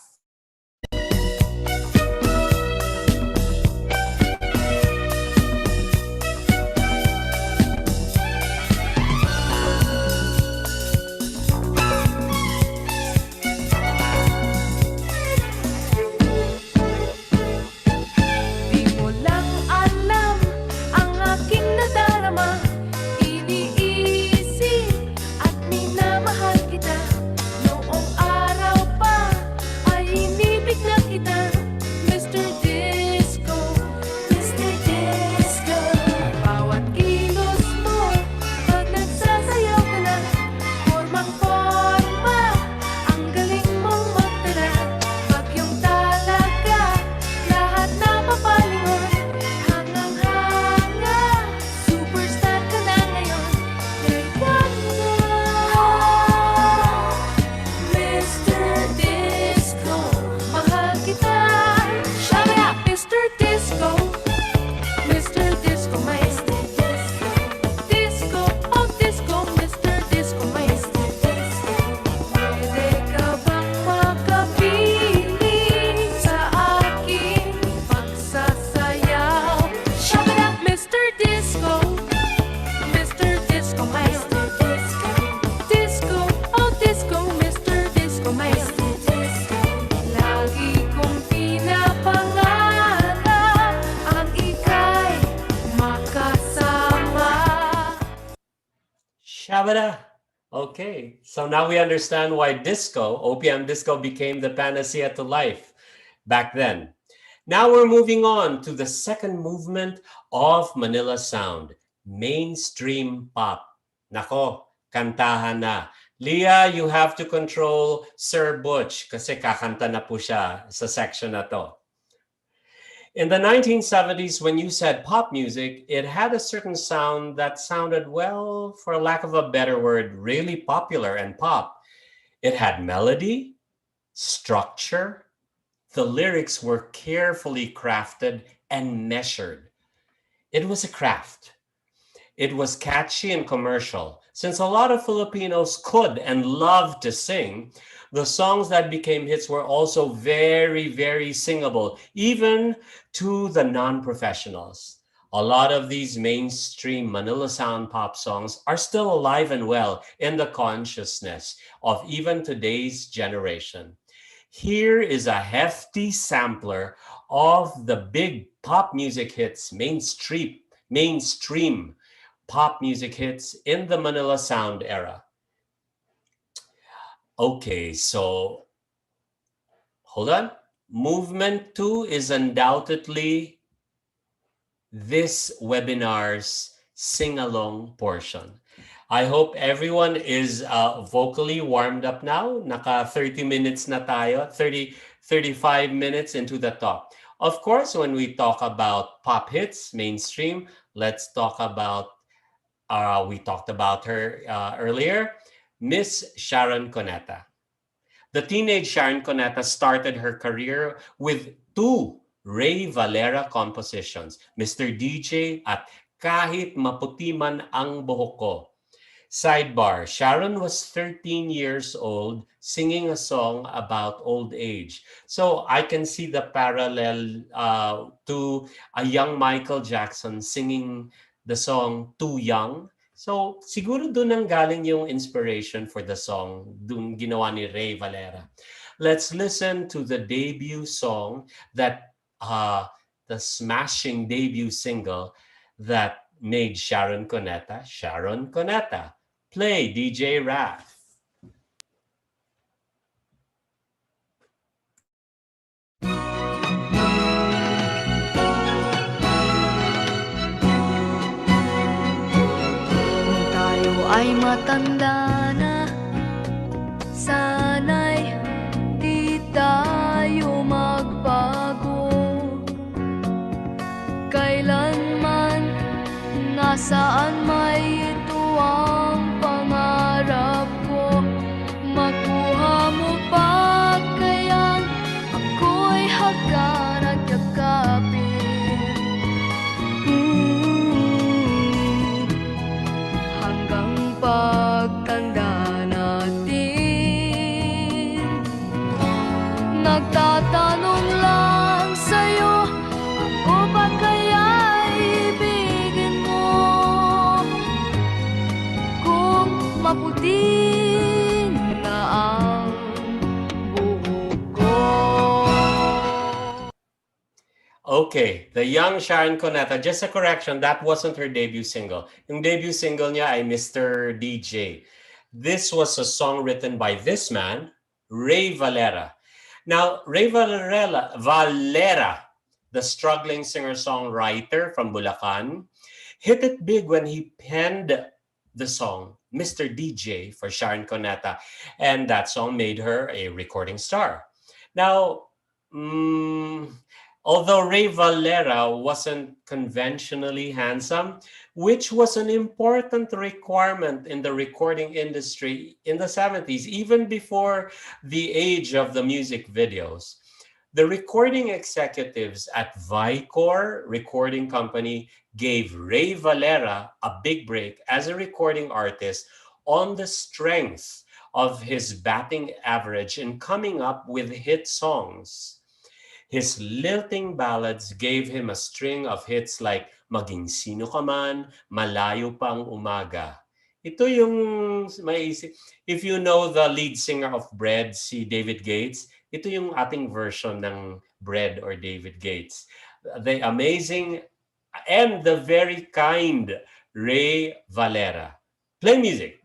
Di mo lang alam ang aking nadarama. Iniisip at minamahal kita. Noong araw pa ay inibig na kita. Mr. Disco, Mr. Disco. Bawat kilos mo pag nagsasayaw ka na. Formang-forma, ang galing mong magtala. Bagyong talaga, lahat napapalingon. Hangang-hanga, superstar ka na ngayon. Kay ganda, Mr. Disco, mahal kita. Shout it out, Mr. Disco, Mr. Disco, Mr. Disco. Disco, oh disco, Mr. Disco, Mr. Disco. Pwede ka bang makapiling sa aking pagsasayaw? Shout it out, Mr. Disco, Mr. Disco, Mr. Disco. Disco, oh disco, Mr. Disco, Mr. Disco. Lagi kong pinapangarap ang ika'y makasama. Shabada. Okay, so now we understand why disco, OPM disco, became the panacea to life back then. Now we're moving on to the second movement of Manila Sound, mainstream pop. Nako, kantahan na. Leah, you have to control Sir Butch kasi kakanta na po siya sa section na to. In the 1970s, when you said pop music, it had a certain sound that sounded, well, for lack of a better word, really popular and pop. It had melody, structure. The lyrics were carefully crafted and measured. It was a craft. It was catchy and commercial. Since a lot of Filipinos could and loved to sing, the songs that became hits were also very, very singable, even to the non-professionals. A lot of these mainstream Manila Sound pop songs are still alive and well in the consciousness of even today's generation. Here is a hefty sampler of the big pop music hits, mainstream pop music hits in the Manila Sound era. Okay, so hold on. Movement 2 is undoubtedly this webinar's sing-along portion. I hope everyone is vocally warmed up now. Naka 30 minutes na tayo, 35 minutes into the talk. Of course, when we talk about pop hits, mainstream, let's talk about, we talked about her earlier, Miss Sharon Cuneta. The teenage Sharon Cuneta started her career with two Ray Valera compositions, Mr. DJ at Kahit Maputi Man Ang Buhok Ko. Sidebar, Sharon was 13 years old singing a song about old age. So I can see the parallel to a young Michael Jackson singing the song Too Young. So siguro doon ang galing yung inspiration for the song, doon ginawa ni Ray Valera. let's listen to the debut song that, the smashing debut single that made Sharon Cuneta, Sharon Cuneta. Play, DJ Raph. Kung tayo ay matanda na, sana'y di tayo magbago. Kailanman, nasaan may ito ang pangarap ko. Makuha mo pa kayang ako'y hagkan at yakapin. Hanggang pagtanda natin, nagtatanong lang sa'yo, ako ba kaya ibigin mo? Kung maputi na ang buhok ko. Okay, the young Sharon Cuneta. Just a correction, that wasn't her debut single. Yung debut single niya ay Mr. DJ. This was a song written by this man, Ray Valera. Now, Ray Valera, the struggling singer-songwriter from Bulacan, hit it big when he penned the song Mr. DJ for Sharon Cuneta, and that song made her a recording star. Now, although Ray Valera wasn't conventionally handsome, which was an important requirement in the recording industry in the 70s, even before the age of the music videos, the recording executives at Vicor Recording Company gave Ray Valera a big break as a recording artist on the strength of his batting average in coming up with hit songs. His lilting ballads gave him a string of hits like Maging Sino Ka Man, Malayo Pang Umaga. Ito yung maisip. If you know the lead singer of Bread, si David Gates, ito yung ating version ng Bread or David Gates. The amazing and the very kind Ray Valera. Play music.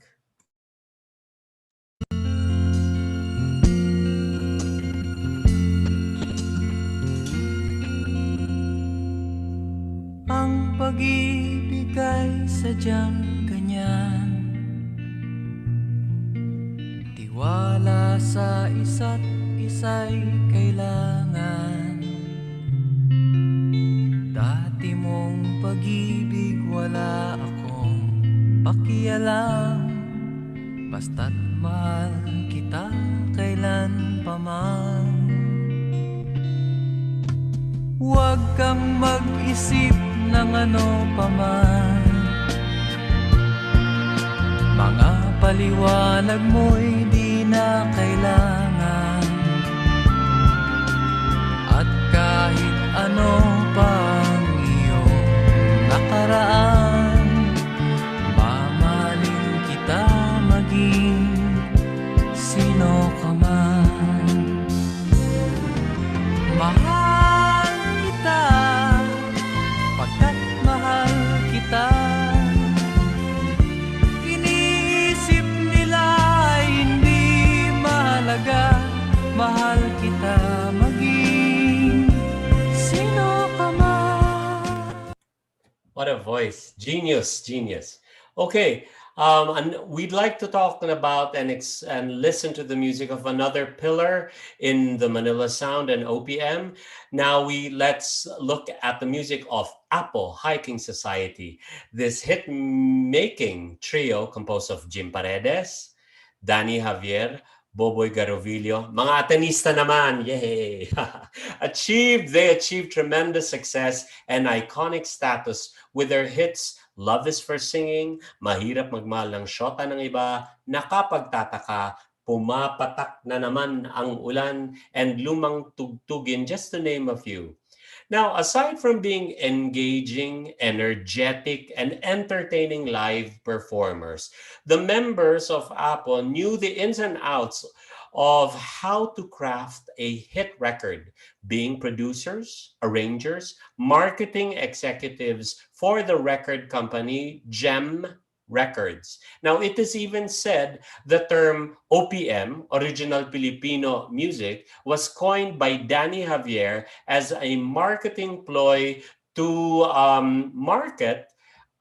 Ang pag-ibig ay sadyang ganyan, tiwala sa isa't isa'y kailangan. Dati mong pag-ibig wala akong pakialam, basta't mahal kita kailan pa man. Huwag kang mag-isip ng ano paman, mga paliwanag mo'y di na kailangan. At kahit ano pang iyong nakaraan, mamahalin kita maging sino ka man. Mahal kita pagkat mahal kita. Iniisip nila ay hindi mahalaga, mahal kita maging sino ka man. What a voice. Genius, genius. Okay, and we'd like to talk about and listen to the music of another pillar in the Manila Sound and OPM. Now let's look at the music of Apple Hiking Society. This hit-making trio composed of Jim Paredes, Danny Javier, Boboy Garovillo, mga Atenista naman, yay! They achieved tremendous success and iconic status with their hits Love is for Singing, Mahirap Magmahal ng Shota ng Iba, Nakapagtataka, Pumapatak na Naman ang Ulan, and Lumang Tugtugin, just to name a few. Now, aside from being engaging, energetic, and entertaining live performers, the members of Apple knew the ins and outs of how to craft a hit record, being producers, arrangers, marketing executives for the record company Gem Records. Now, it is even said the term OPM, Original Filipino Music, was coined by Danny Javier as a marketing ploy to market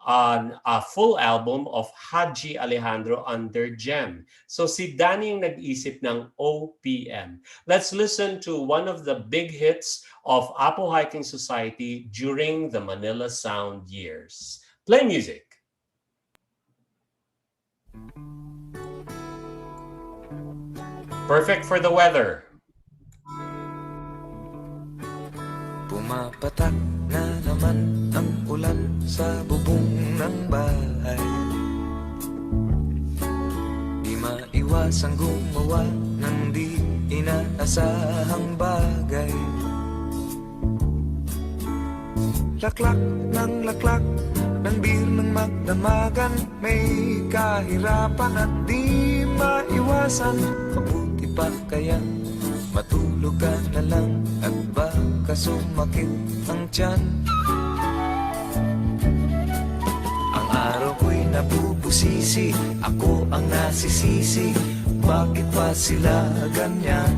a full album of Haji Alejandro under Gem. So si Danny yung nag-isip ng OPM. Let's listen to one of the big hits of Apo Hiking Society during the Manila Sound years. Play music. Perfect for the weather. Pumapatak na naman ang ulan sa bubong ng bahay. Di maiwasang gumawa ng di inaasahang bagay. Laklak ng laklak ng bir ng magdamagan. May kahirapan at di maiwasan. Mabuti pa kaya matulog ka na lang at baka sumakit ang tiyan. Ang araw ko'y nabubusisi, ako ang nasisisi. Bakit pa sila ganyan?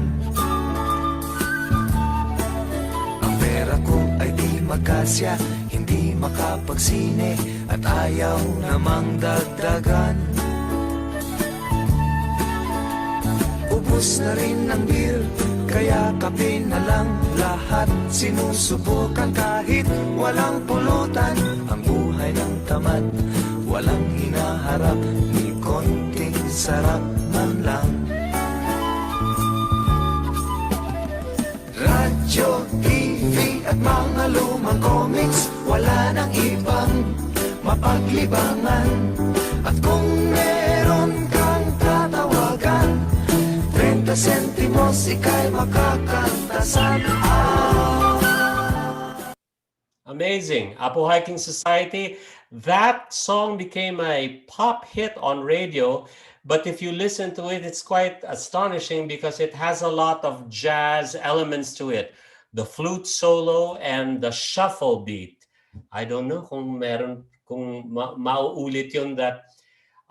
Ang pera ko ay di magkasya, hindi makapagsine at ayaw namang dagdagan. Ubus na rin ang beer, kaya kape na lang lahat. Sinusubukan kahit walang pulutan. Ang buhay ng tamad, walang hinaharap, ni konting sarap man lang. Radyo, TV at mga lumang comics, wala nang ibang mapaglibangan. At kung meron kang tatawagan, 30 sentimos ika'y makakanta sa Amazing. Apo Hiking Society. That song became a pop hit on radio, but if you listen to it, it's quite astonishing because it has a lot of jazz elements to it. The flute solo and the shuffle beat. I don't know kung mauulit yun that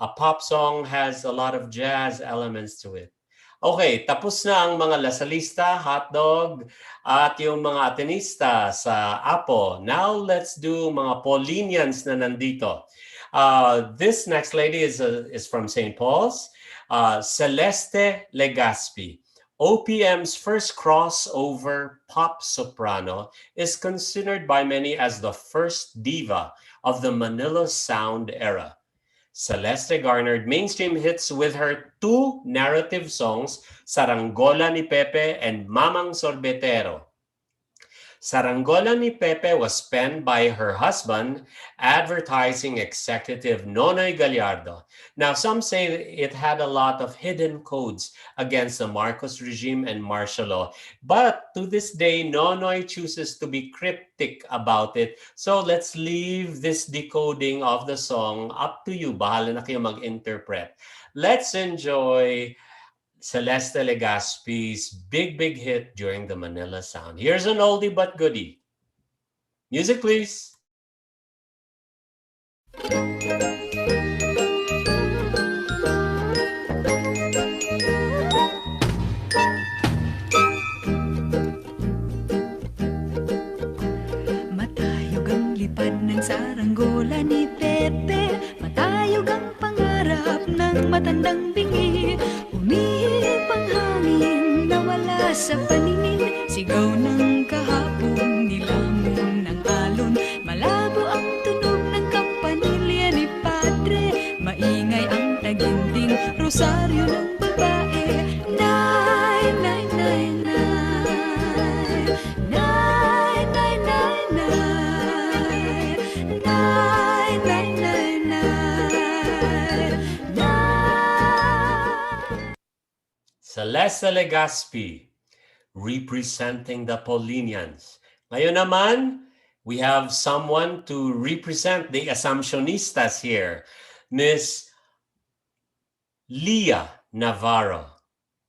a pop song has a lot of jazz elements to it. Okay, tapos na ang mga lasalista, hotdog, at yung mga atenista sa Apo. Now let's do mga Paulinians na nandito. This next lady is from St. Paul's, Celeste Legazpi. OPM's first crossover pop soprano is considered by many as the first diva of the Manila Sound era. Celeste garnered mainstream hits with her two narrative songs, Saranggola ni Pepe and Mamang Sorbetero. Saranggola ni Pepe was penned by her husband, advertising executive Nonoy Gallardo. Now, some say it had a lot of hidden codes against the Marcos regime and martial law. But to this day, Nonoy chooses to be cryptic about it. So let's leave this decoding of the song up to you. Bahala na kayo mag-interpret. Let's enjoy Celeste Legazpi's big hit during the Manila Sound. Here's an oldie but goodie. Music, please. Matayog ang lipad ng saranggola ni Pepe, matayog ang pangarap ng matandang bingi. Umihip ang hangin, nawala sa paningin, sigaw ng kahapon, nilamon ng alon. Malabo ang tunog ng kampanilya ni Padre, maingay ang taginting rosaryo ng babae. Nay, nay, nay, nay, nay, nay, nay, nay, nay, nay, nay, nay, nay. Celeste Legazpi, representing the Paulinians. Ngayon naman, we have someone to represent the Assumptionistas here, Miss Leah Navarro.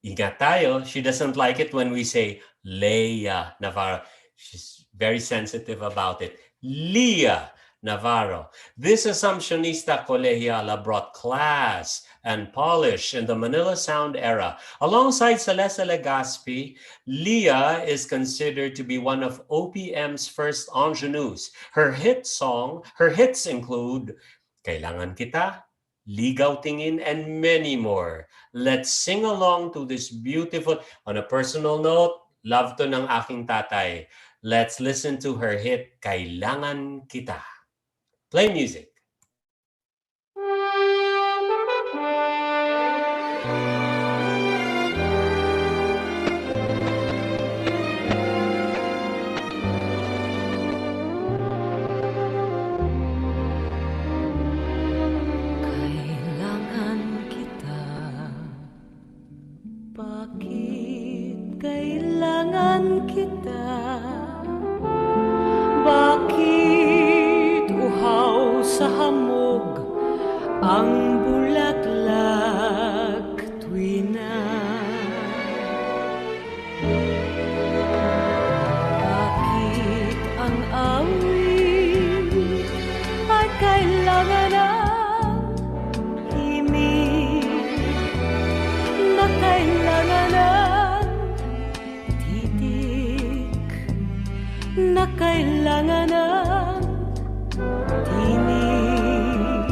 Ingat tayo, she doesn't like it when we say Leia Navarro. She's very sensitive about it. Leah Navarro. This Assumptionista Colegiala brought class and polish in the Manila Sound era. Alongside Celeste Legaspi, Leah is considered to be one of OPM's first ingenues. Her hits include Kailangan Kita, Ligaw Tingin, and many more. Let's sing along to this beautiful, on a personal note, love to ng aking tatay. Let's listen to her hit, Kailangan Kita. Play music. Kailangan kita. Bakit kailangan kita? Bakit uhaw sa hamog ang bulaklak tuwina? Bakit ang awit ay kailangan ng himig na kailangan ng titik na kailangan ng tinig?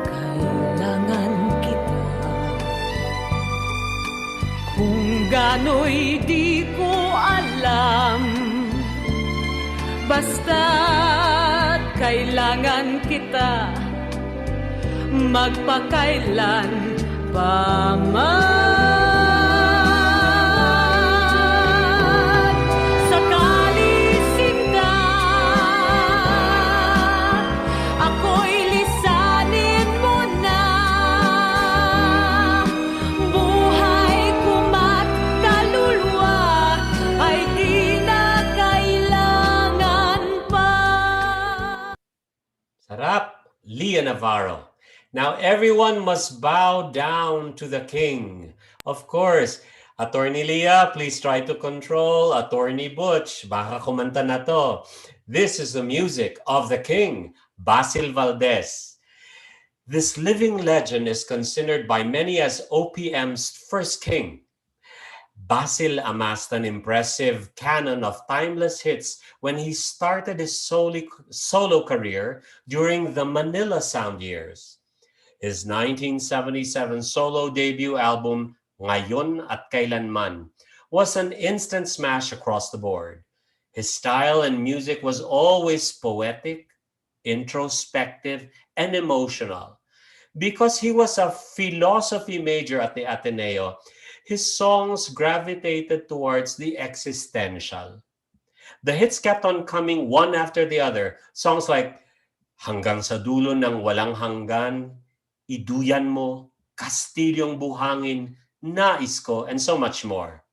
Kailangan kita. Kung gano'y di ko alam, basta't kailangan kita, magpakailan pa man. Sakali sinta, ako'y lisanin mo na. Buhay kumat kaluluwa ay di na kailangan pa. Sarap, Leah Navarro. Now everyone must bow down to the king. Of course, Attorney Leah, please try to control. Attorney Butch, baka kumanta na to. This is the music of the king, Basil Valdez. This living legend is considered by many as OPM's first king. Basil amassed an impressive canon of timeless hits when he started his solo career during the Manila Sound years. His 1977 solo debut album, Ngayon at Kailanman, was an instant smash across the board. His style and music was always poetic, introspective, and emotional. Because he was a philosophy major at the Ateneo, his songs gravitated towards the existential. The hits kept on coming one after the other. Songs like Hanggang sa Dulo ng Walang Hanggan, Iduyan Mo, Kastilyong Buhangin, Nais Ko, and so much more.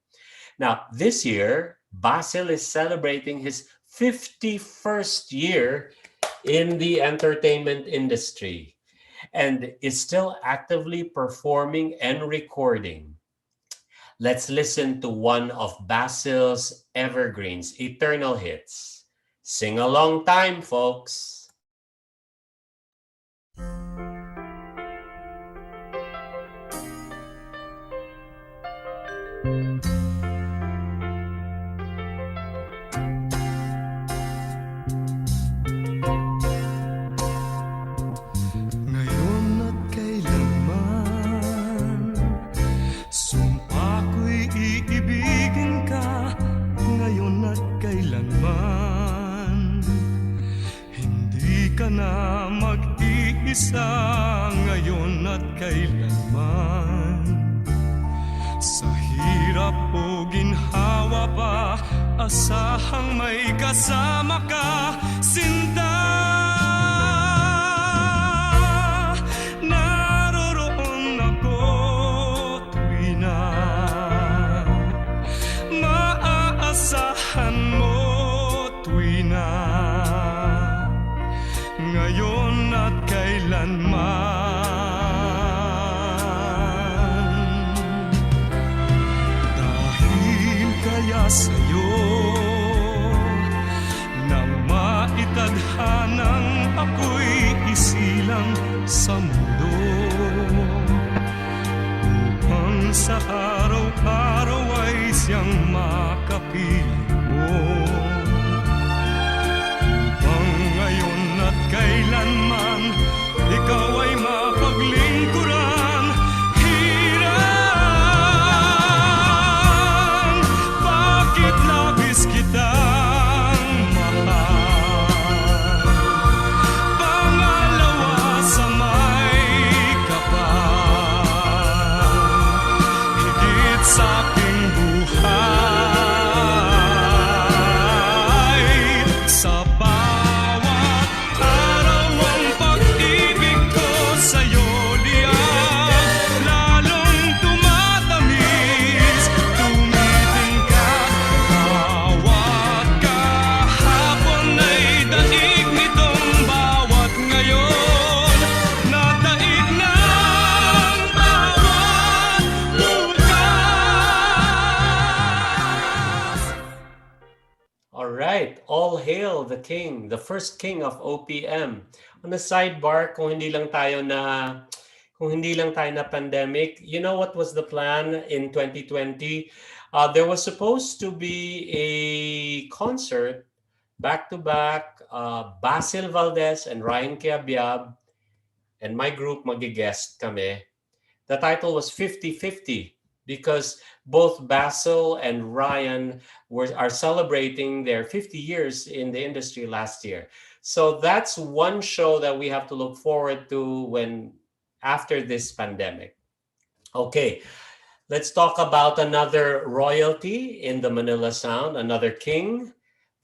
Now, this year, Basil is celebrating his 51st year in the entertainment industry and is still actively performing and recording. Let's listen to one of Basil's evergreens, eternal hits. Sing along time, folks. Ngayon at kailanman, sumpa ko'y iibigin ka. Ngayon at kailanman, hindi ka na mag-iisa. Ngayon at kailanman, sa hirap o ginhawa pa, asahang may kasama ka, sinta. Naroroon ako tuwi na maaasahan mo, tuwi na ngayon at kailanman. sa'yo nang maitadhanang ako'y isilang sa mundo upang sa araw-araw ay siyang makapili mo upang ngayon at kailanman ikaw ay mapaglingkuran. Hirang, bakit labis kitang mahal? Pangalawa sa may kapal, higit sa aking buhay. Sa bawat araw ang pag-ibig ko sa'yo liyan, lalong tumatamis, tumitingkad. Bawat kahapon ay daig nitong bawat ngayon, na daig ng bawat bukas. All right, all hail the king, the first king of OPM. On a sidebar, kung hindi lang tayo na pandemic, you know what was the plan in 2020? There was supposed to be a concert back to back, Basil Valdez and Ryan Cabiab and my group magi-guest kami. The title was 50-50 because both Basil and Ryan are celebrating their 50 years in the industry last year. So that's one show that we have to look forward to when after this pandemic. Okay, let's talk about another royalty in the Manila Sound, another king,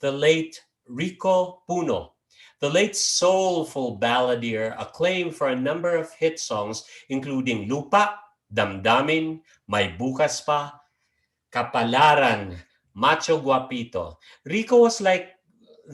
the late Rico Puno. The late soulful balladeer, acclaimed for a number of hit songs including Lupa, Damdamin, May Bukas Pa, Kapalaran, Macho Guapito. Rico was like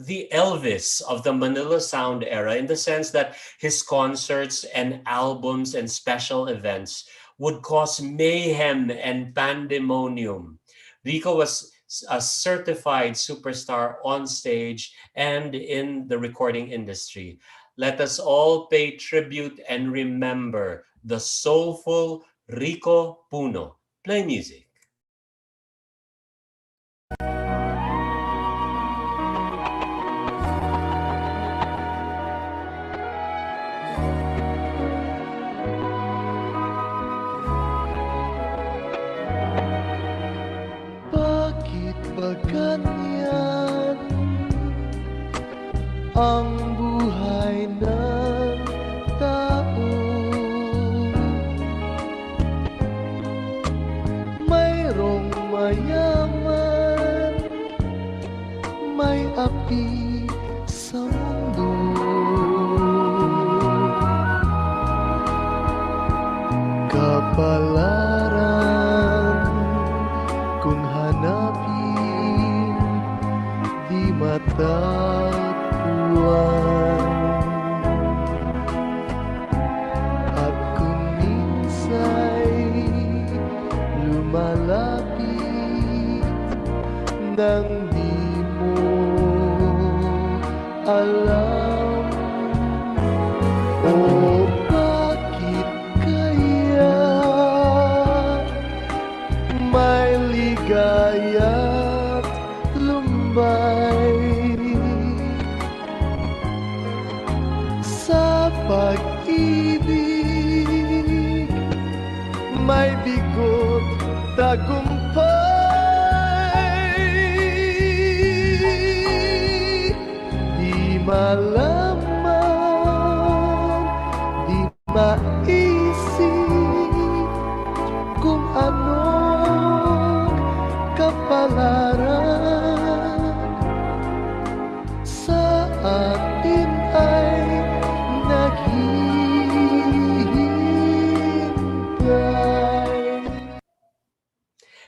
the Elvis of the Manila Sound era in the sense that his concerts and albums and special events would cause mayhem and pandemonium. Rico was a certified superstar on stage and in the recording industry. Let us all pay tribute and remember the soulful Rico Puno. Play music. Bakit ba ganyan ang buhay ng tao? Mayroong mayaman, may api sa mundo. Kapalaran kung hanapin, di matatpuan. At kung minsa'y lumalapit nang di mo alam, o bakit kaya may ligaya't lumbay sa pag-ibig, may bigot tagumpay. Di malaman, di maisip kung anong kapalaran sa atin ay naghihintay.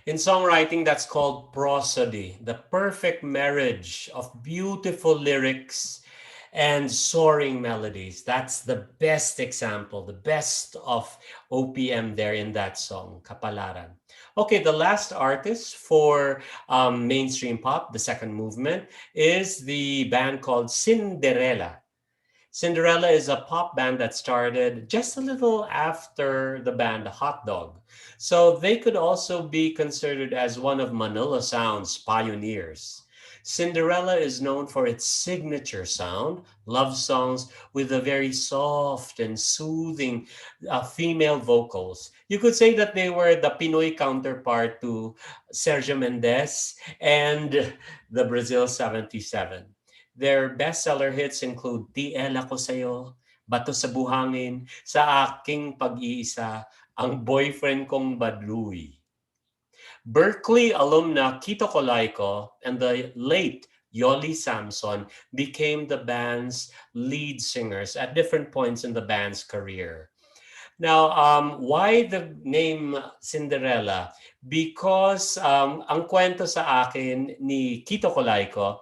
In songwriting, that's called prosody, the perfect marriage of beautiful lyrics and soaring melodies. That's the best example, the best of OPM there in that song, Kapalaran. Okay, the last artist for mainstream pop, the second movement, is the band called Cinderella. Cinderella is a pop band that started just a little after the band Hot Dog. So they could also be considered as one of Manila Sound's pioneers. Cinderella is known for its signature sound, love songs with a very soft and soothing female vocals. You could say that they were the Pinoy counterpart to Sergio Mendes and the Brazil 77. Their bestseller hits include TL Ako Sa'yo, Bato sa Buhangin, Sa Aking Pag-iisa, Ang Boyfriend Kong Badluy. Berkeley alumna Kito Colaiko and the late Yoli Samson became the band's lead singers at different points in the band's career. Now, why the name Cinderella? Because ang kwento sa akin ni Kito Colaiko,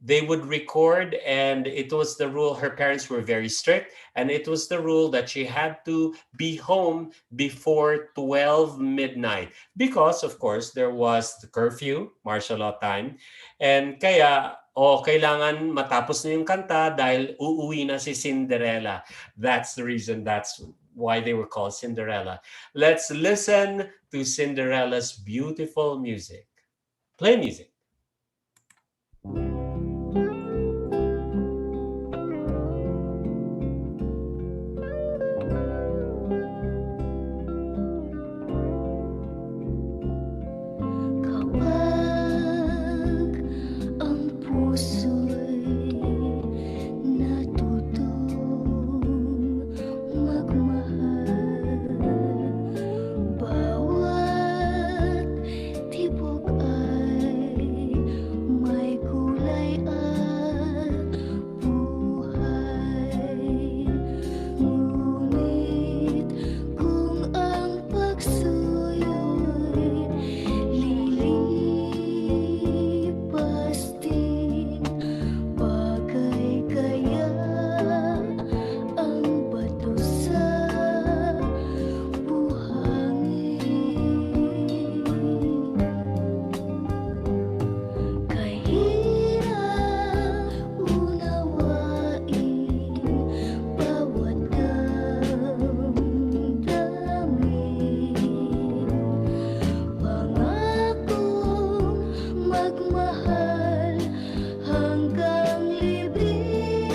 they would record, and it was the rule. Her parents were very strict, and it was the rule that she had to be home before 12 midnight because, of course, there was the curfew, martial law time, and kaya kailangan matapos na yung kanta dahil uuwi na si Cinderella. That's the reason. That's why they were called Cinderella. Let's listen to Cinderella's beautiful music. Play music. Kapag ang puso'y natutong magmahal, bawat tibok ay may kulay at buhay. Ngunit kung ang pagsuyo'y lilipas din, bagay kaya ang bato sa buhangin. Kahirap unawain bawat damdamin, pangakong magmahal hanggang libing.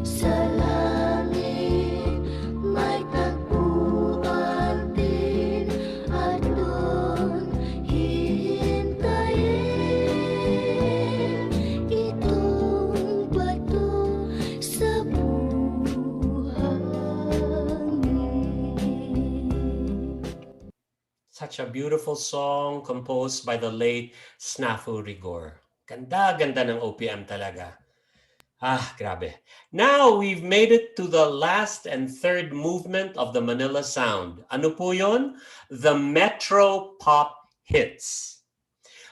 Sa langit may tagpuan din at doon hihintayin itong bato sa buhangin. Such a beautiful song composed by the late Snafu Rigor. Ganda-ganda ng OPM talaga. Grabe. Now, we've made it to the last and third movement of the Manila Sound. Ano po yun? The Metro Pop Hits.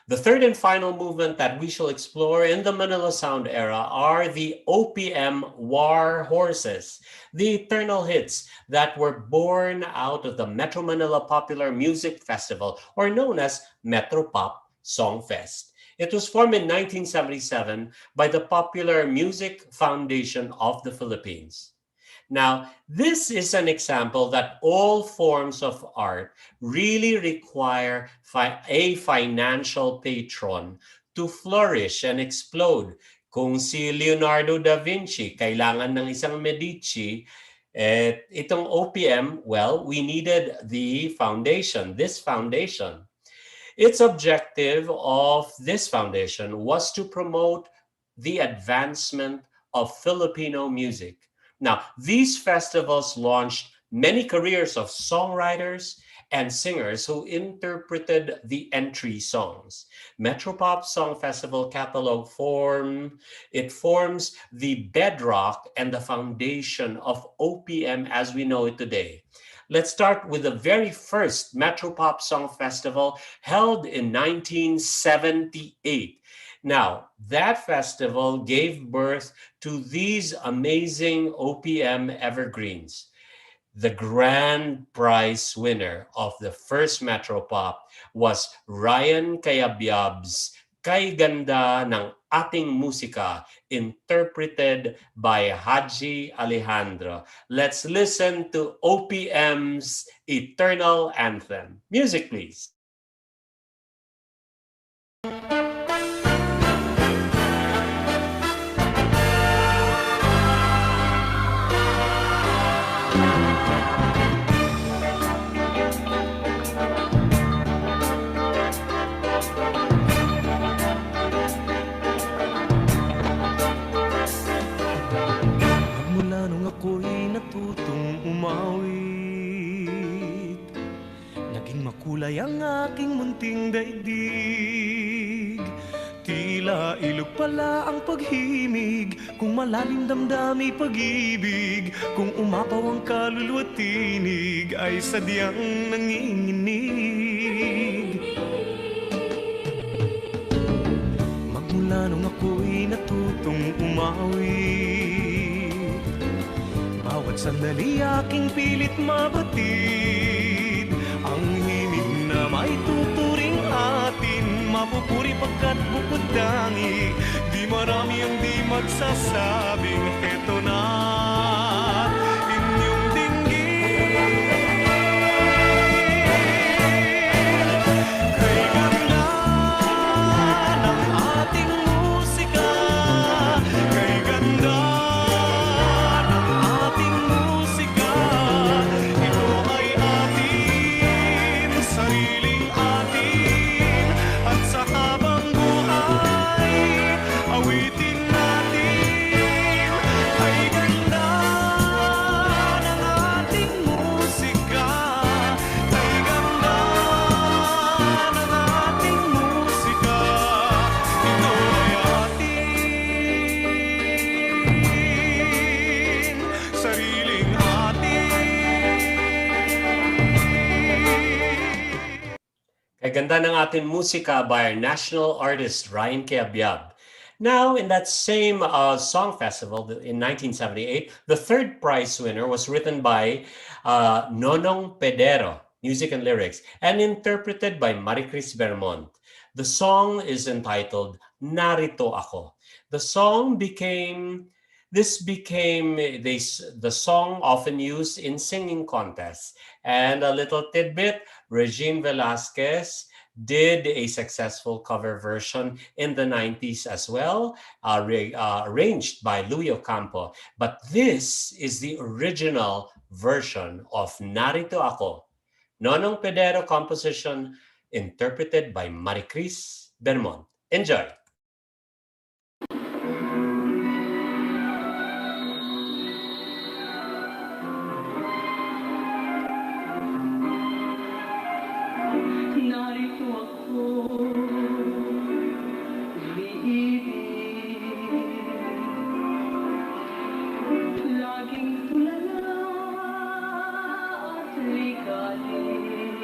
The third and final movement that we shall explore in the Manila Sound era are the OPM war horses, the eternal hits that were born out of the Metro Manila Popular Music Festival, or known as Metro Pop Song Fest. It was formed in 1977 by the Popular Music Foundation of the Philippines. Now, this is an example that all forms of art really require a financial patron to flourish and explode. Kung si Leonardo da Vinci kailangan ng isang Medici, itong OPM, well, we needed the foundation, this foundation. Its objective of this foundation was to promote the advancement of Filipino music. Now, these festivals launched many careers of songwriters and singers who interpreted the entry songs. Metropop Song Festival catalog forms the bedrock and the foundation of OPM as we know it today. Let's start with the very first Metropop Song Festival held in 1978. Now, that festival gave birth to these amazing OPM evergreens. The grand prize winner of the first Metro Pop was Ryan Cayabyab's Kay Ganda ng Ating Musika, interpreted by Haji Alejandro. Let's listen to OPM's Eternal Anthem. Music, please. Mula nung ako'y natutong umawit, naging makulay ang aking munting daigdig. Tila ilog pala ang paghimig, kung malalim damdami pag-ibig, kung umapaw ang kaluluwa tinig, ay sadyang nanginginig. Magmula nung ako'y natutong umawit, bawat sandali aking pilit mabatid, ang himig na may tuturing atin, mapupuri pagkat bukod tangi, di marami ang di magsasabing eto na inyong dinggin. Kay ganda ng ating musika, kay ganda ng ating musika, ito ay atin, sariling atin, at sa habang buhay, awitin natin. Kay ganda ng ating musika, kay ganda ng ating musika, ito ay atin, sariling atin. Kay ganda ng ating musika by our national artist Ryan Cayabyab. Now, in that same song festival in 1978, the third prize winner was written by Nonong Pedero, music and lyrics, and interpreted by Maricris Bermont. The song is entitled Narito Ako. The song became the song often used in singing contests. And a little tidbit, Regine Velasquez did a successful cover version in the 90s as well, arranged by Louis Ocampo. But this is the original version of Narito Ako, Nonong Pedero composition, interpreted by Maricris Bermont. Enjoy! Narito ako, umiibig, laging tulala at ligalig.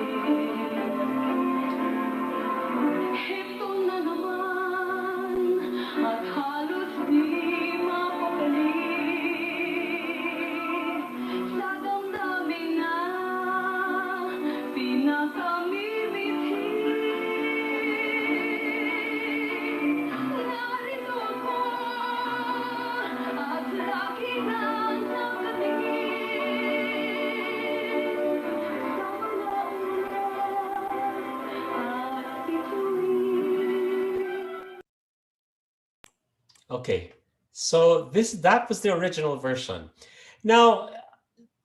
Ito na naman at halos di mapapalit sa damdamin na pinakamimiti. Narito ako at lagi nang nakatingin sa mga ulan at bituin. Okay, so that was the original version. Now,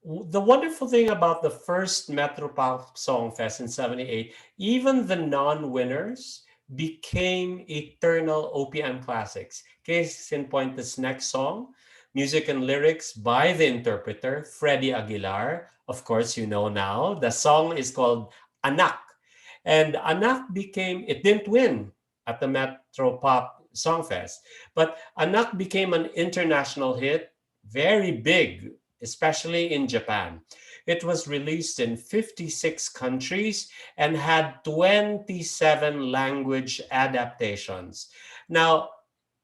the wonderful thing about the first Metropop Song Fest in 78, even the non-winners became eternal OPM classics. Case in point, this next song, music and lyrics by the interpreter, Freddie Aguilar. Of course, you know now. The song is called Anak. And Anak it didn't win at the Metropop Song Fest, but Anak became an international hit, very big, especially in Japan. It was released in 56 countries and had 27 language adaptations. Now,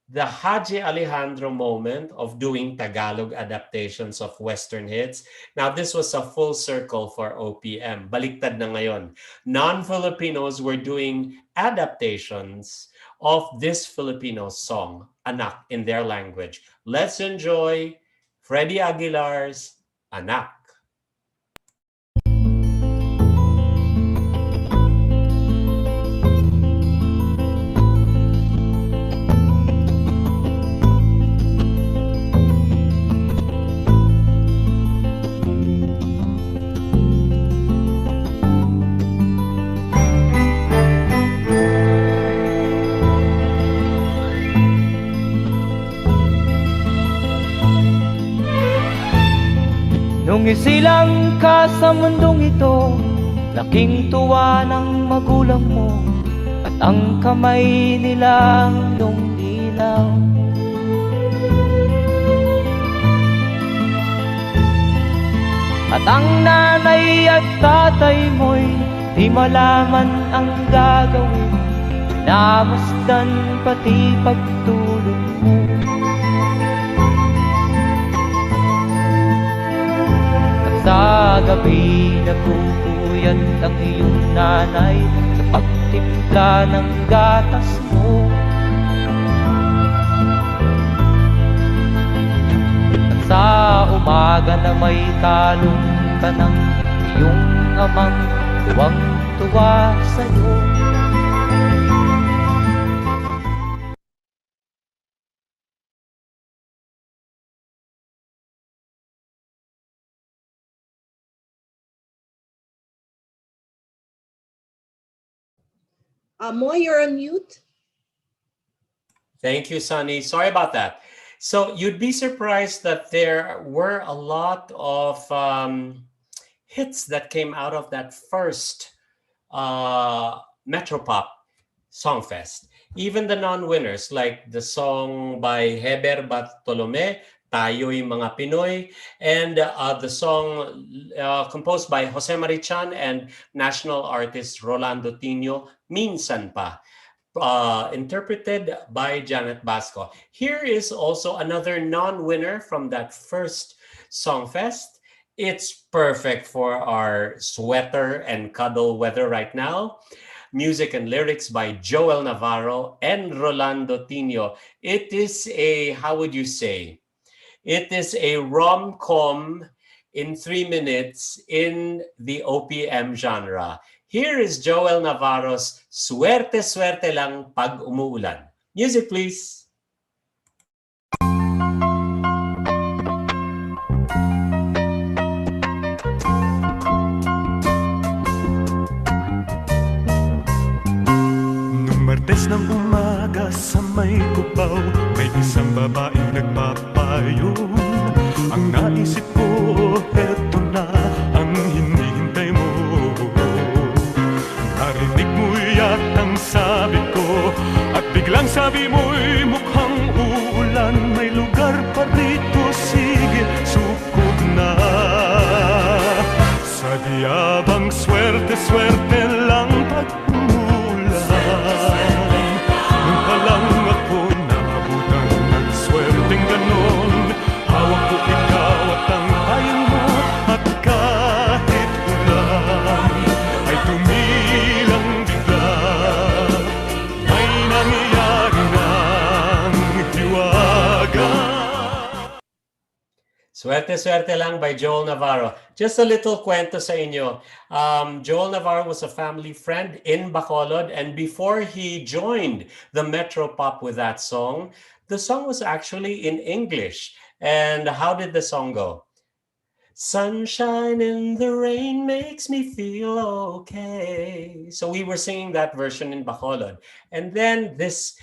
the Haji Alejandro moment of doing Tagalog adaptations of Western hits. Now, this was a full circle for OPM. Baliktad na ngayon. Non-Filipinos were doing adaptations of this Filipino song, Anak, in their language. Let's enjoy Freddie Aguilar's Anak. Nung isilang ka sa mundong ito, laking tuwa ng magulang mo, at ang kamay nilang iyong ilaw. At ang nanay at tatay mo'y di malaman ang gagawin, namasdan pati pagtulog mo. Sa gabi nagpupuyat ang iyong nanay sa pagtimpla ng gatas mo. At sa umaga na may talong ka ng iyong amang tuwang-tuwa sa'yo. Moy, you're on mute. Thank you, Sunny. Sorry about that. So you'd be surprised that there were a lot of hits that came out of that first Metropop Songfest. Even the non-winners, like the song by Heber Bartolome, Tayo'y Mga Pinoy, and the song composed by Jose Marichan and national artist Rolando Tino, Minsan Pa, interpreted by Janet Basco. Here is also another non-winner from that first Songfest. It's perfect for our sweater and cuddle weather right now. Music and lyrics by Joel Navarro and Rolando Tino. It is a, how would you say? It is a rom-com in 3 minutes in the OPM genre. Here is Joel Navarro's Swerte Swerte Lang Pag Umuulan. Music, please. Martes ng umaga sa may kubaw, may isang babaeng nagpapayong. Ang naisip ko, eto na ang hinihintay mo. Narinig mo yatang sabi ko, at biglang sabi mo'y mukhang uulan. May lugar pa rito, sige, sukog na. Sadyabang swerte-swerte lang pag-umulan. Nung palang ako naabutan ng swerteng ganon, hawak ko ikaw at ang payong mo, at kahit ulan ay tumilang bigla. May nangyayari ng hiwaga. Swerte Lang by Joel Navarro. Just a little kwento sa inyo. Joel Navarro was a family friend in Bacolod, and before he joined the Metropop with that song, the song was actually in English. And how did the song go? Sunshine in the rain makes me feel okay. So we were singing that version in Bacolod. And then this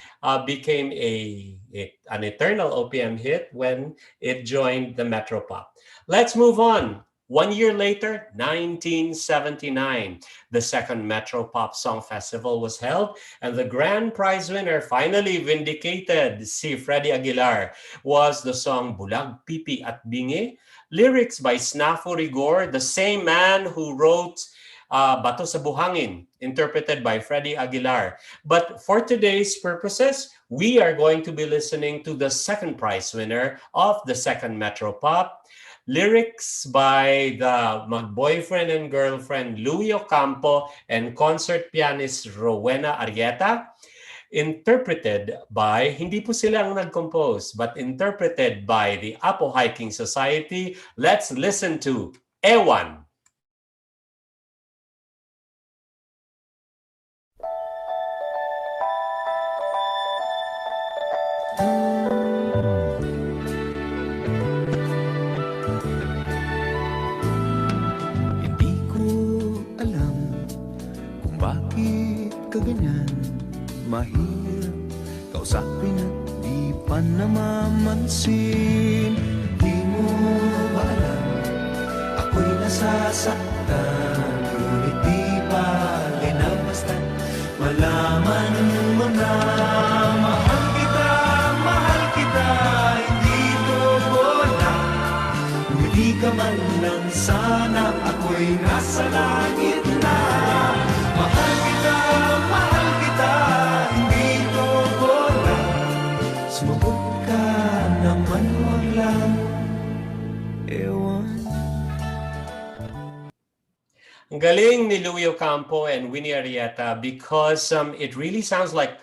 became an eternal OPM hit when it joined the Metropop. Let's move on. 1 year later, 1979, the second Metropop Song Festival was held, and the grand prize winner, finally vindicated, si Freddie Aguilar, was the song Bulag, Pipi at Bingi, lyrics by Snafu Rigor, the same man who wrote Bato sa Buhangin, interpreted by Freddie Aguilar. But for today's purposes, we are going to be listening to the second prize winner of the second Metro Pop, lyrics by the mag-boyfriend and girlfriend Louie Ocampo and concert pianist Rowena Arrieta. Interpreted by, hindi po sila ang nag-compose, but interpreted by the Apo Hiking Society. Let's listen to Ewan. Hindi ko alam kung bakit ka ganyan. Mahirap kausapin at di pa namamansin. Di mo ba alam ako'y nasasaktan, ngunit di bagay na basta malaman mo na mahal kita, hindi ko bola. Kung hindi ka man lang sana, ako'y nasa langit na. Mahal kita, hindi ko bola. Sumagot ka naman, wag lang ewan. Ang galing ni Louie Ocampo and Winnie Arrieta because it really sounds like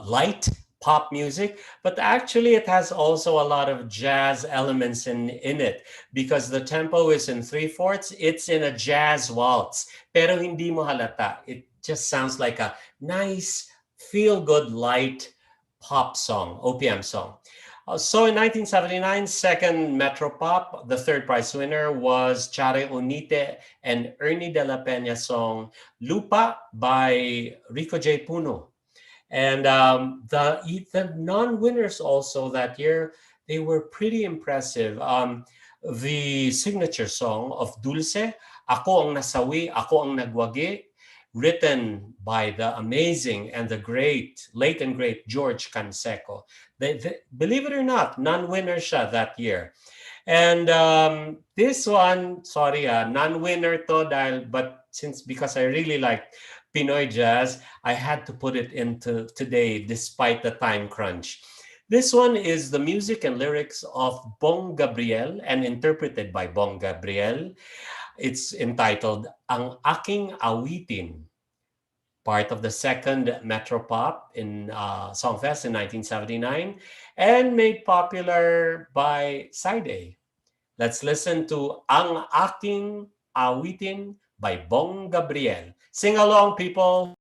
light pop music, but actually it has also a lot of jazz elements in it because the tempo is in 3/4. It's in a jazz waltz, pero hindi mo halata. It just sounds like a nice, feel-good, light pop song, OPM song. So in 1979, second Metro Pop, the third prize winner was Chare Unite and Ernie De La Peña song Lupa by Rico J. Puno. And the non-winners also that year, they were pretty impressive. The signature song of Dulce, Ako ang Nasawi, Ako ang Nagwagi, written by the amazing and the great, late and great George Canseco. Believe it or not, non-winner siya that year. And this one, sorry, non-winner to because I really like Pinoy jazz, I had to put it into today despite the time crunch. This one is the music and lyrics of Bong Gabriel and interpreted by Bong Gabriel. It's entitled Ang Aking Awitin, part of the second Metro Pop in Songfest in 1979 and made popular by Side A. Let's listen to Ang Aking Awitin by Bong Gabriel. Sing along, people.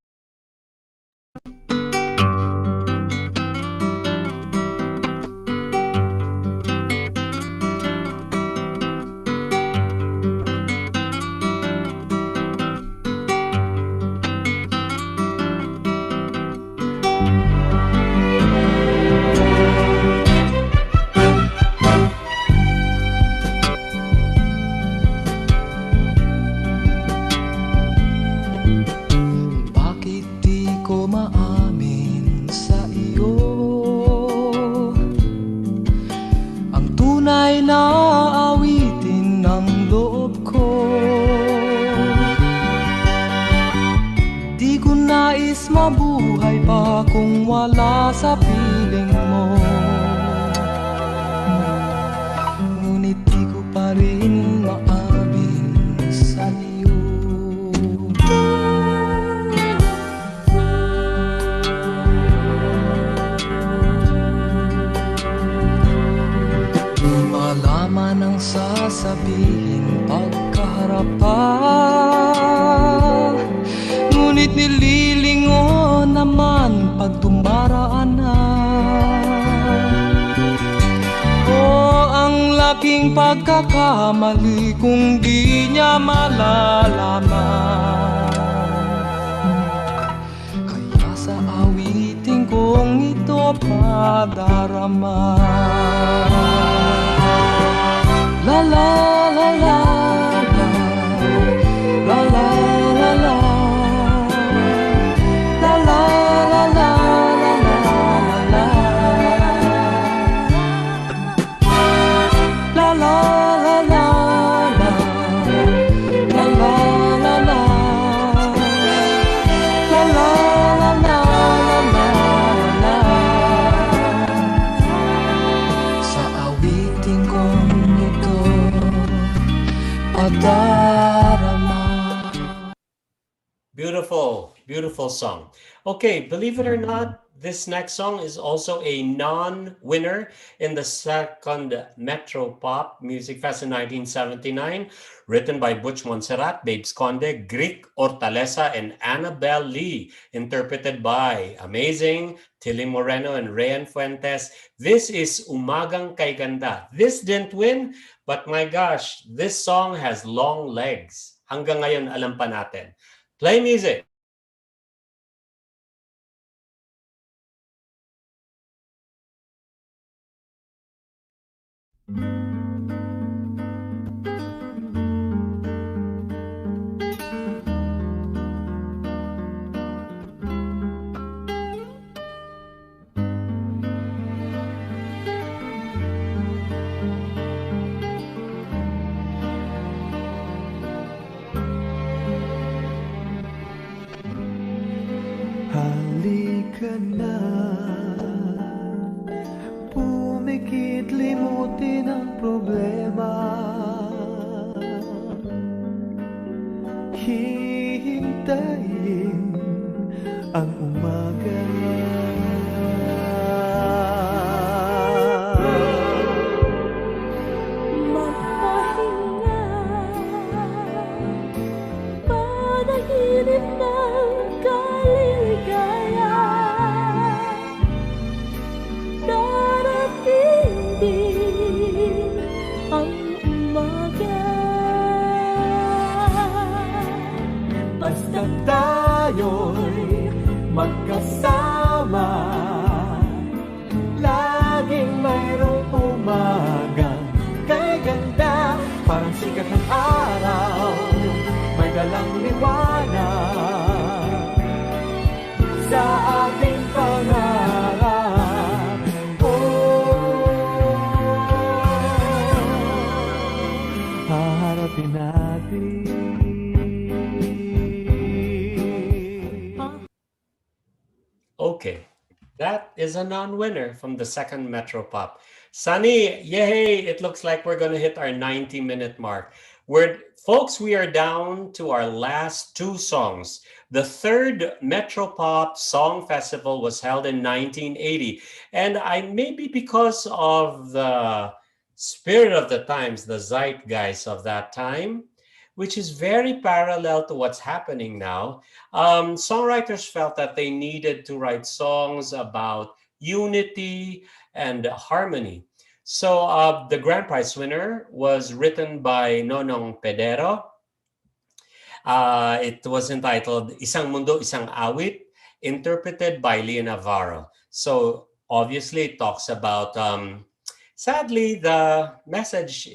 Mabuhay pa kung wala sa piling mo. Ngunit di ko pa rin maamin sa iyo. Di malaman ang sasabihin pagkaharapan, ngunit nililingon naman pagtumbaraan na. Ang laking pagkakamali kung di niya malalaman. Kaya sa awiting kong ito padarama. La la la la la, la la la la. La la la la nadarama. Beautiful, beautiful song. Okay, believe it or not, this next song is also a non-winner in the second Metro Pop Music Fest in 1979, written by Butch Montserrat, Babes Conde, Greek Hortaleza, and Annabelle Lee, interpreted by amazing Tilly Moreno and Rayan Fuentes. This is Umagang Kay Ganda. This didn't win, but my gosh, this song has long legs. Hanggang ngayon, alam pa natin. Play music. Halika na, pumikit, limutin ang problema. Hihintayin ang umaga. Magpahinga, panaginip ng kaliligaya. Darating din ang umaga. Basta tayo'y magkasama, laging mayroong umagang kay ganda. Parang sikat ng araw, may dalang liwanag sa ating pangarap. Haharapin natin. Okay, that is a non-winner from the second Metro Pop. Sunny, yay! It looks like we're going to hit our 90-minute mark. Folks, we are down to our last two songs. The third Metro Pop Song Festival was held in 1980. And maybe because of the spirit of the times, the zeitgeist of that time, which is very parallel to what's happening now, songwriters felt that they needed to write songs about unity and harmony. So the grand prize winner was written by Nonong Pedero. It was entitled Isang Mundo, Isang Awit, interpreted by Lea Navarro. So obviously it talks about, sadly, the message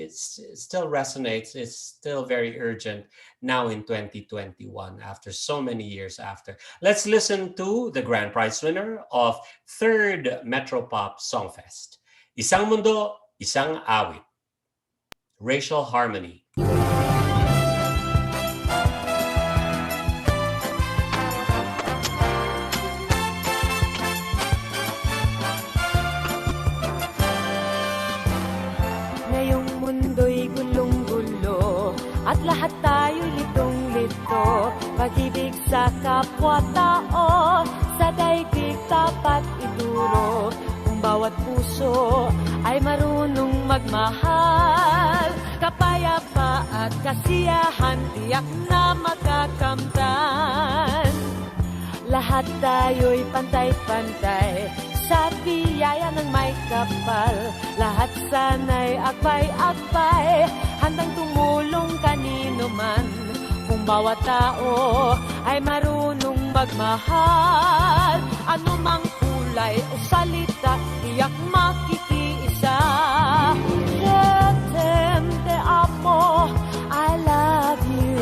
still resonates. It's still very urgent now in 2021, after so many years after. Let's listen to the grand prize winner of third Metro Pop Songfest. Isang Mundo, Isang Awit. Racial Harmony. Ngayong mundo'y gulong-gulo at lahat tayo'y litong-lito. Pag-ibig sa kapwa-tao, sa daigdig dapat ituro. Kung bawat puso ay marunong magmahal, kapayapa at kasiyahan tiyak na makakamtan. Lahat tayo'y pantay-pantay sa biyaya ng may kapal. Lahat sana'y akbay-akbay, handang tumulong kanino man. Kung bawat tao ay marunong magmahal, anumang kulay o salita, tiyak makikiisa. Je t'aime, te amo, I love you.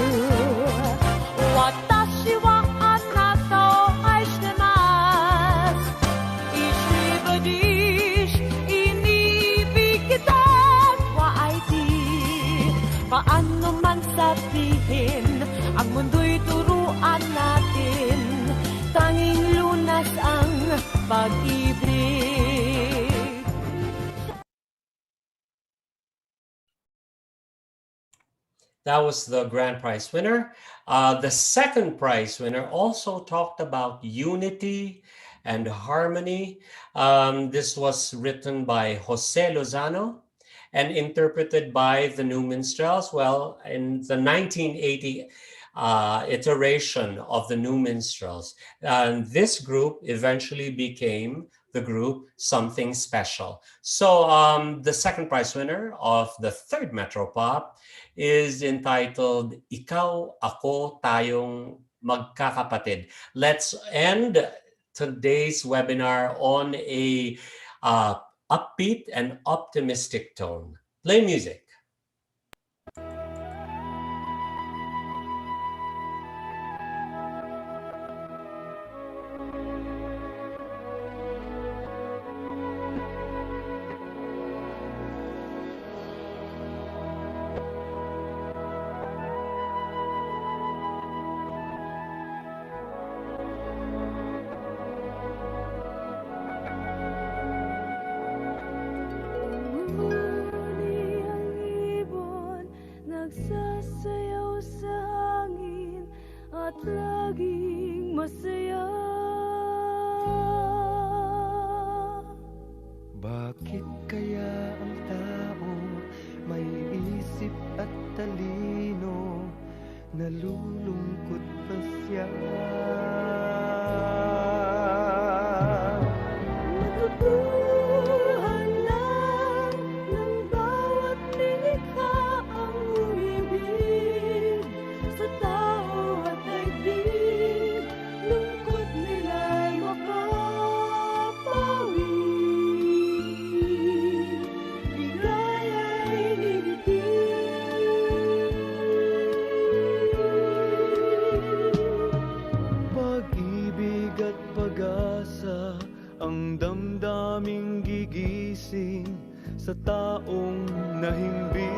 Watashi wa anata o aishitemasu. Ishi dish, inibig kita, wa ID. Paano man sabihin, ang mundo'y turuan natin. Tanging lunas ang pag-ibig. That was the grand prize winner. The second prize winner also talked about unity and harmony. This was written by Jose Lozano and interpreted by the New Minstrels. Well, in the 1980 iteration of the New Minstrels, this group eventually became the group Something Special. So the second prize winner of the third Metro Pop is entitled Ikaw, Ako, Tayong Magkakapatid. Let's end today's webinar on a upbeat and optimistic tone. Play music. Huli ang ibon, nagsasayaw sa hangin at laging masaya. Bakit kaya ang tao may isip at talino, nalulungkot pa siya? Natutuhan lang ng bawat nilikha ang umibig sa tao at daigdig, lungkot nila'y mapapawi. Ligaya'y Pag-ibig at pag-asa ang damdaming gigising sa taong nahimbing.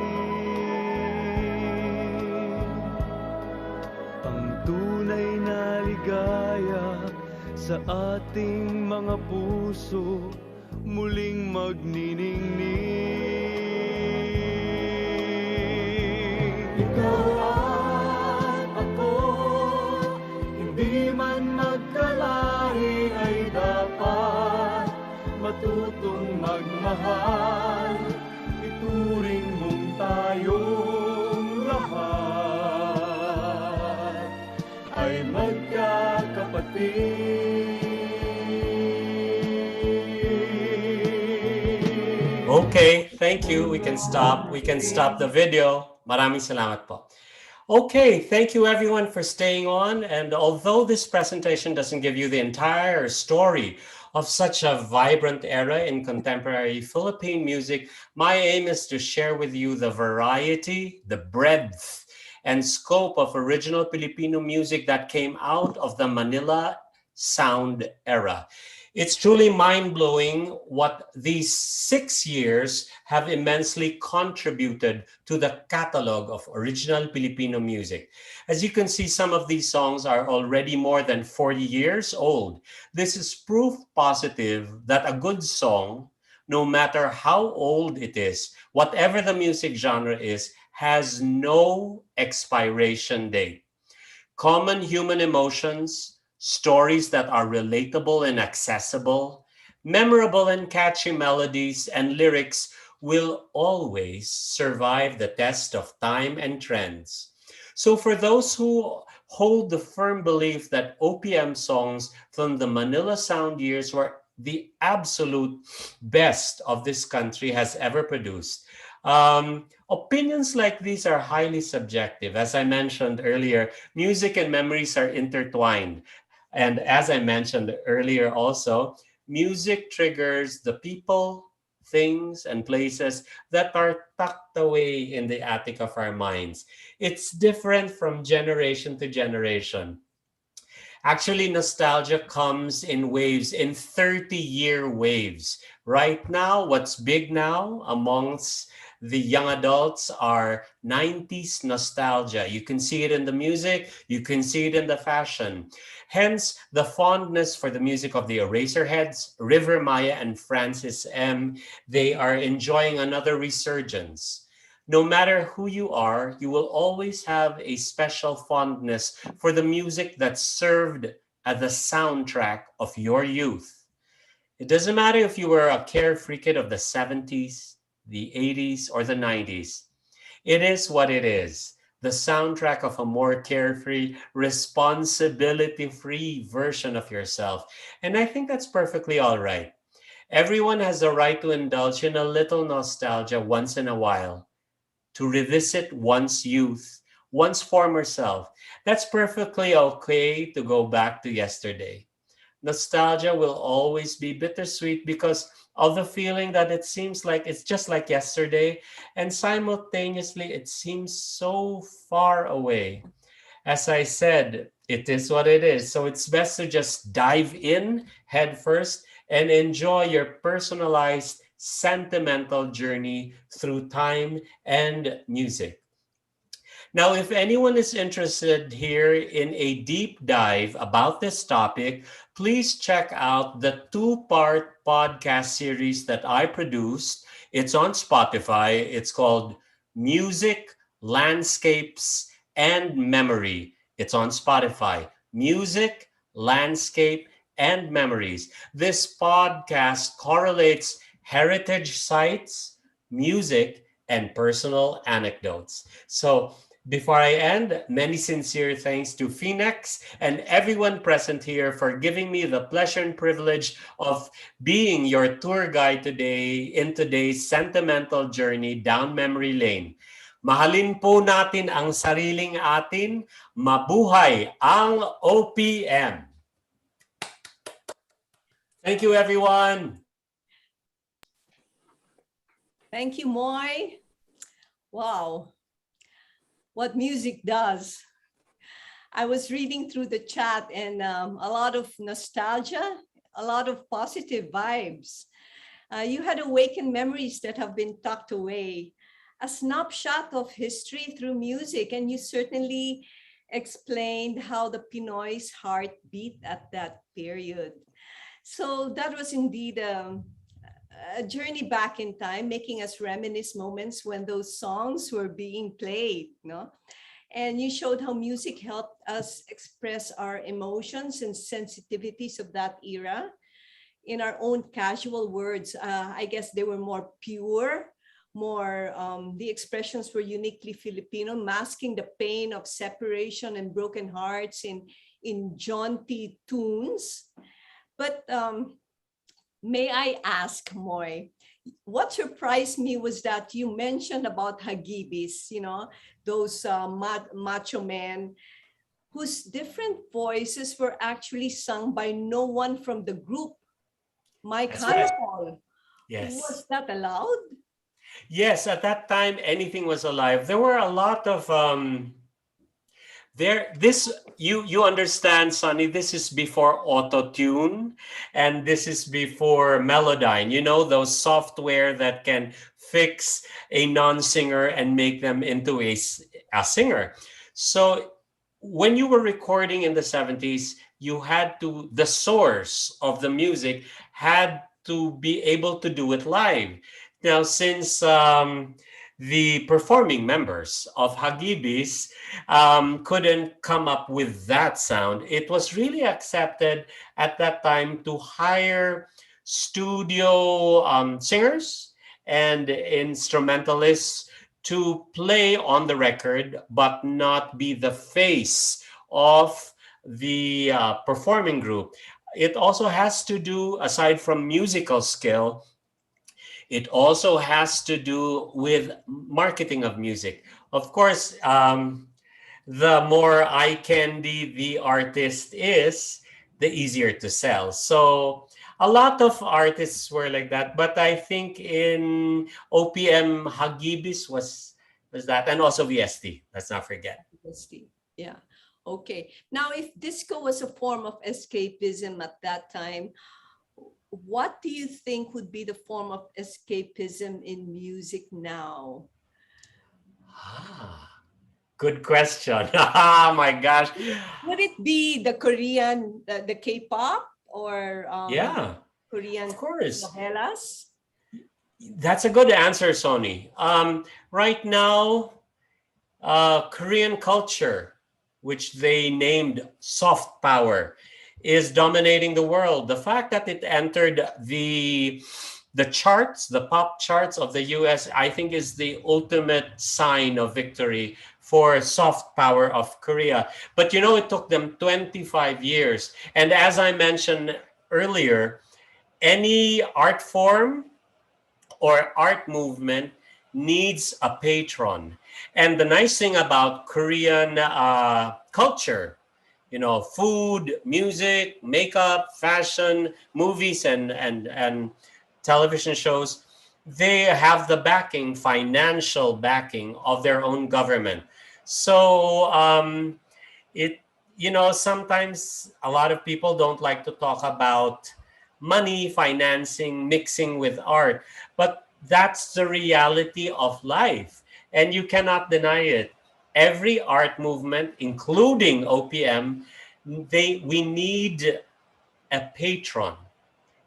Ang tunay na ligaya sa ating mga puso muling magniningning. Ikaw at ako, hindi man magkalahi ay dapat matutong magmahal. Ituring mong tayong lahat ay magkakapatid. Okay, thank you. We can stop. We can stop the video. Maraming salamat po. Okay, thank you everyone for staying on. And although this presentation doesn't give you the entire story of such a vibrant era in contemporary Philippine music, my aim is to share with you the variety, the breadth, and scope of original Filipino music that came out of the Manila sound era. It's truly mind-blowing what these 6 years have immensely contributed to the catalog of original Filipino music. As you can see, some of these songs are already more than 40 years old. This is proof positive that a good song, no matter how old it is, whatever the music genre is, has no expiration date. Common human emotions, stories that are relatable and accessible, memorable and catchy melodies and lyrics will always survive the test of time and trends. So for those who hold the firm belief that OPM songs from the Manila sound years were the absolute best of this country has ever produced, opinions like these are highly subjective. As I mentioned earlier, music and memories are intertwined. And as I mentioned earlier also, music triggers the people, things, and places that are tucked away in the attic of our minds. It's different from generation to generation. Actually, nostalgia comes in waves, in 30-year waves. Right now, what's big now amongst the young adults are 90s nostalgia. You can see it in the music, you can see it in the fashion. Hence, the fondness for the music of the Eraserheads, River Maya, and Francis M. They are enjoying another resurgence. No matter who you are, you will always have a special fondness for the music that served as the soundtrack of your youth. It doesn't matter if you were a carefree kid of the 70s, the 80s, or the 90s. It is what it is. The soundtrack of a more carefree, responsibility free version of yourself. And I think that's perfectly all right. Everyone has a right to indulge in a little nostalgia once in a while, to revisit one's youth, one's former self. That's perfectly okay to go back to yesterday. Nostalgia will always be bittersweet because of the feeling that it seems like it's just like yesterday, and simultaneously it seems so far away. As I said, it is what it is. So it's best to just dive in head first and enjoy your personalized, sentimental journey through time and music. Now, if anyone is interested here in a deep dive about this topic, please check out the two-part podcast series that I produced. It's on Spotify. It's called Music, Landscapes, and Memory. It's on Spotify. Music, Landscape, and Memories. This podcast correlates heritage sites, music, and personal anecdotes. So, before I end, many sincere thanks to Phoenix and everyone present here for giving me the pleasure and privilege of being your tour guide today in today's sentimental journey down memory lane. Mahalin po natin ang sariling atin. Mabuhay ang OPM. Thank you, everyone. Thank you, Moy. Wow, what music does. I was reading through the chat and a lot of nostalgia, a lot of positive vibes. You had awakened memories that have been tucked away, a snapshot of history through music, and you certainly explained how the Pinoy's heart beat at that period. So that was indeed a journey back in time, making us reminisce moments when those songs were being played, no? And you showed how music helped us express our emotions and sensitivities of that era in our own casual words. I guess they were more pure, more, the expressions were uniquely Filipino, masking the pain of separation and broken hearts in jaunty tunes. But may I ask, Moy, what surprised me was that you mentioned about Hagibis, those macho men whose different voices were actually sung by no one from the group. Mike That's right. Hanspol. Yes. Was that allowed? Yes, at that time anything was alive. There were a lot of you understand, Sonny, this is before auto-tune and this is before Melodyne. You know, those software that can fix a non-singer and make them into a singer. So when you were recording in the 70s, the source of the music had to be able to do it live. Now, since the performing members of Hagibis couldn't come up with that sound, it was really accepted at that time to hire studio singers and instrumentalists to play on the record, but not be the face of the performing group. It also has to do, aside from musical skill, it also has to do with marketing of music. Of course, the more eye candy the artist is, the easier to sell. So a lot of artists were like that, but I think in OPM, Hagibis was that, and also VST. Let's not forget. VST, yeah. Okay. Now, if disco was a form of escapism at that time, what do you think would be the form of escapism in music now? Good question. Oh my gosh. Would it be the Korean, the K-pop, or Yeah, Korean of course. novelas? That's a good answer, Sony. Right now, Korean culture, which they named soft power, is dominating the world. The fact that it entered the charts, the pop charts of the US, I think is the ultimate sign of victory for soft power of Korea. But it took them 25 years. And as I mentioned earlier, any art form or art movement needs a patron. And the nice thing about Korean culture, food, music, makeup, fashion, movies, and television shows, they have the backing, financial backing of their own government. So it, sometimes a lot of people don't like to talk about money, financing, mixing with art, but that's the reality of life, and you cannot deny it. Every art movement, including OPM, we need a patron.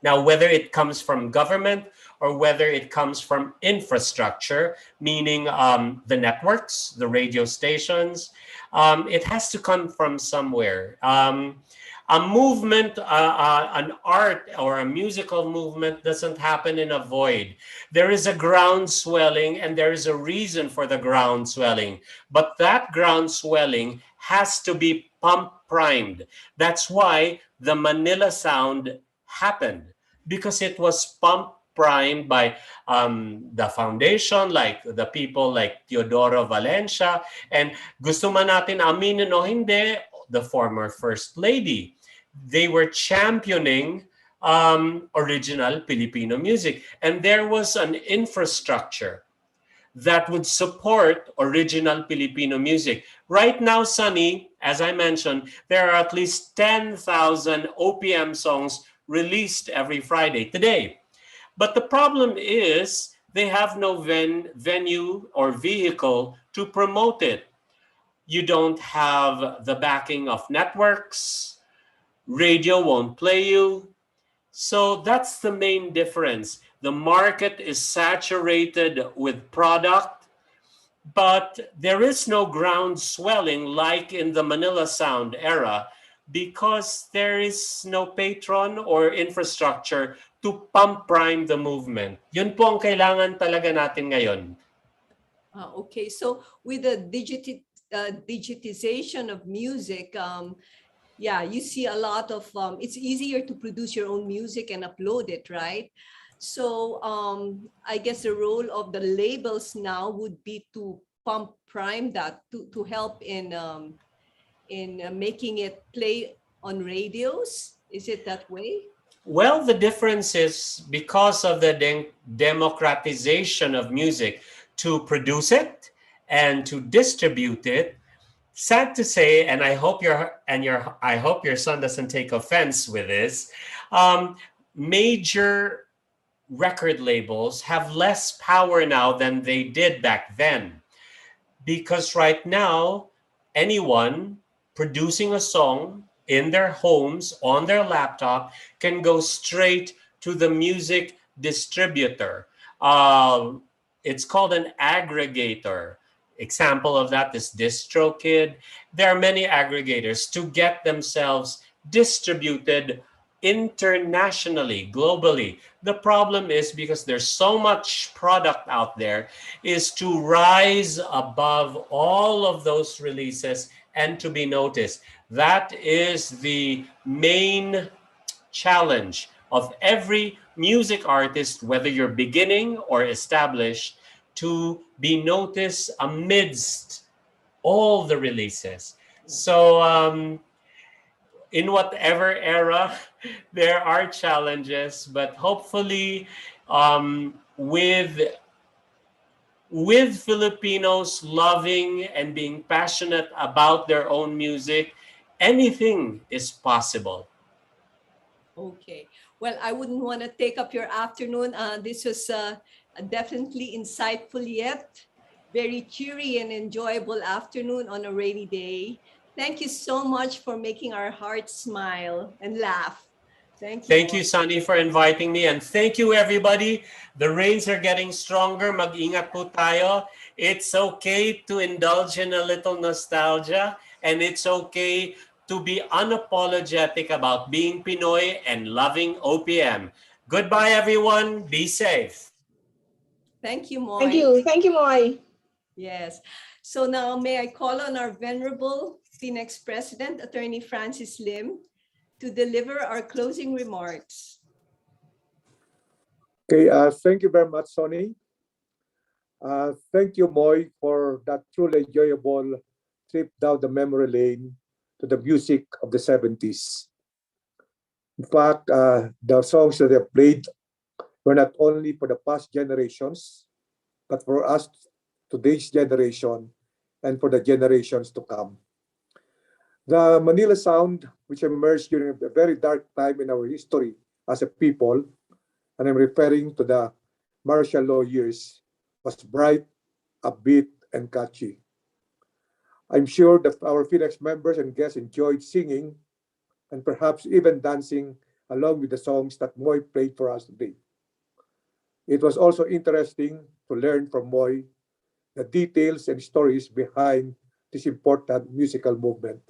Now, whether it comes from government or whether it comes from infrastructure, meaning the networks, the radio stations, it has to come from somewhere. A movement, an art or a musical movement doesn't happen in a void. There is a ground swelling and there is a reason for the ground swelling. But that ground swelling has to be pump primed. That's why the Manila sound happened, because it was pump primed by the foundation, like the people like Teodoro Valencia, and gusto man natin aminin o hindi, the former First Lady. They were championing original Filipino music. And there was an infrastructure that would support original Filipino music. Right now, Sunny, as I mentioned, there are at least 10,000 OPM songs released every Friday today. But the problem is they have no venue or vehicle to promote it. You don't have the backing of networks. Radio won't play you. So that's the main difference. The market is saturated with product, but there is no ground swelling like in the Manila Sound era, because there is no patron or infrastructure to pump prime the movement. Yun po ang kailangan talaga natin ngayon. Okay, so with the digitization of music, yeah, you see a lot of, it's easier to produce your own music and upload it, right? So I guess the role of the labels now would be to pump prime that, to help in making it play on radios. Is it that way? Well, the difference is because of the democratization of music, to produce it and to distribute it. Sad to say, and I hope your son doesn't take offense with this. Major record labels have less power now than they did back then, because right now anyone producing a song in their homes on their laptop can go straight to the music distributor. It's called an aggregator. Example of that is DistroKid. There are many aggregators to get themselves distributed internationally, globally. The problem is, because there's so much product out there, is to rise above all of those releases and to be noticed. That is the main challenge of every music artist, whether you're beginning or established, to be noticed amidst all the releases. So in whatever era, there are challenges, but hopefully with Filipinos loving and being passionate about their own music, anything is possible. Okay. Well, I wouldn't want to take up your afternoon. This was definitely insightful, yet very cheery and enjoyable afternoon on a rainy day. Thank you so much for making our hearts smile and laugh. Thank you. Thank you, Sunny, for inviting me. And thank you, everybody. The rains are getting stronger. Mag-ingat po tayo. It's okay to indulge in a little nostalgia. And it's okay to be unapologetic about being Pinoy and loving OPM. Goodbye, everyone. Be safe. Thank you, Moy. Thank you. Thank you, Moy. Yes. So now may I call on our venerable Phoenix President, Attorney Francis Lim, to deliver our closing remarks. Okay, thank you very much, Sonny. Thank you, Moy, for that truly enjoyable trip down the memory lane to the music of the 70s. In fact, the songs that they played were not only for the past generations, but for us, today's generation, and for the generations to come. The Manila sound, which emerged during a very dark time in our history as a people, and I'm referring to the martial law years, was bright, upbeat, and catchy. I'm sure that our Phoenix members and guests enjoyed singing and perhaps even dancing along with the songs that Moy played for us today. It was also interesting to learn from Moy the details and stories behind this important musical movement.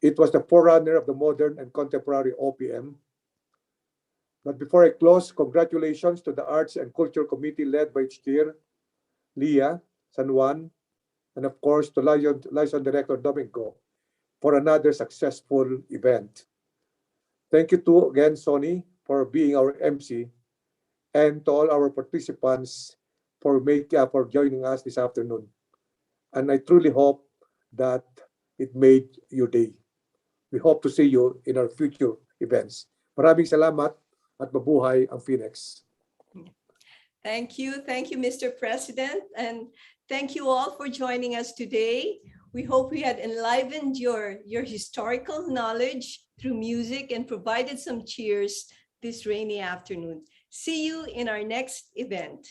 It was the forerunner of the modern and contemporary OPM. But before I close, congratulations to the Arts and Culture Committee led by its chair, Leah, San Juan, and of course to Liaison Director Domingo for another successful event. Thank you to again, Sonny, for being our MC, and to all our participants for joining us this afternoon. And I truly hope that it made your day. We hope to see you in our future events. Maraming salamat at mabuhay ang Phoenix. Thank you, Mr. President, and thank you all for joining us today. We hope we had enlivened your historical knowledge through music and provided some cheers this rainy afternoon. See you in our next event.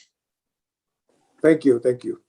Thank you. Thank you.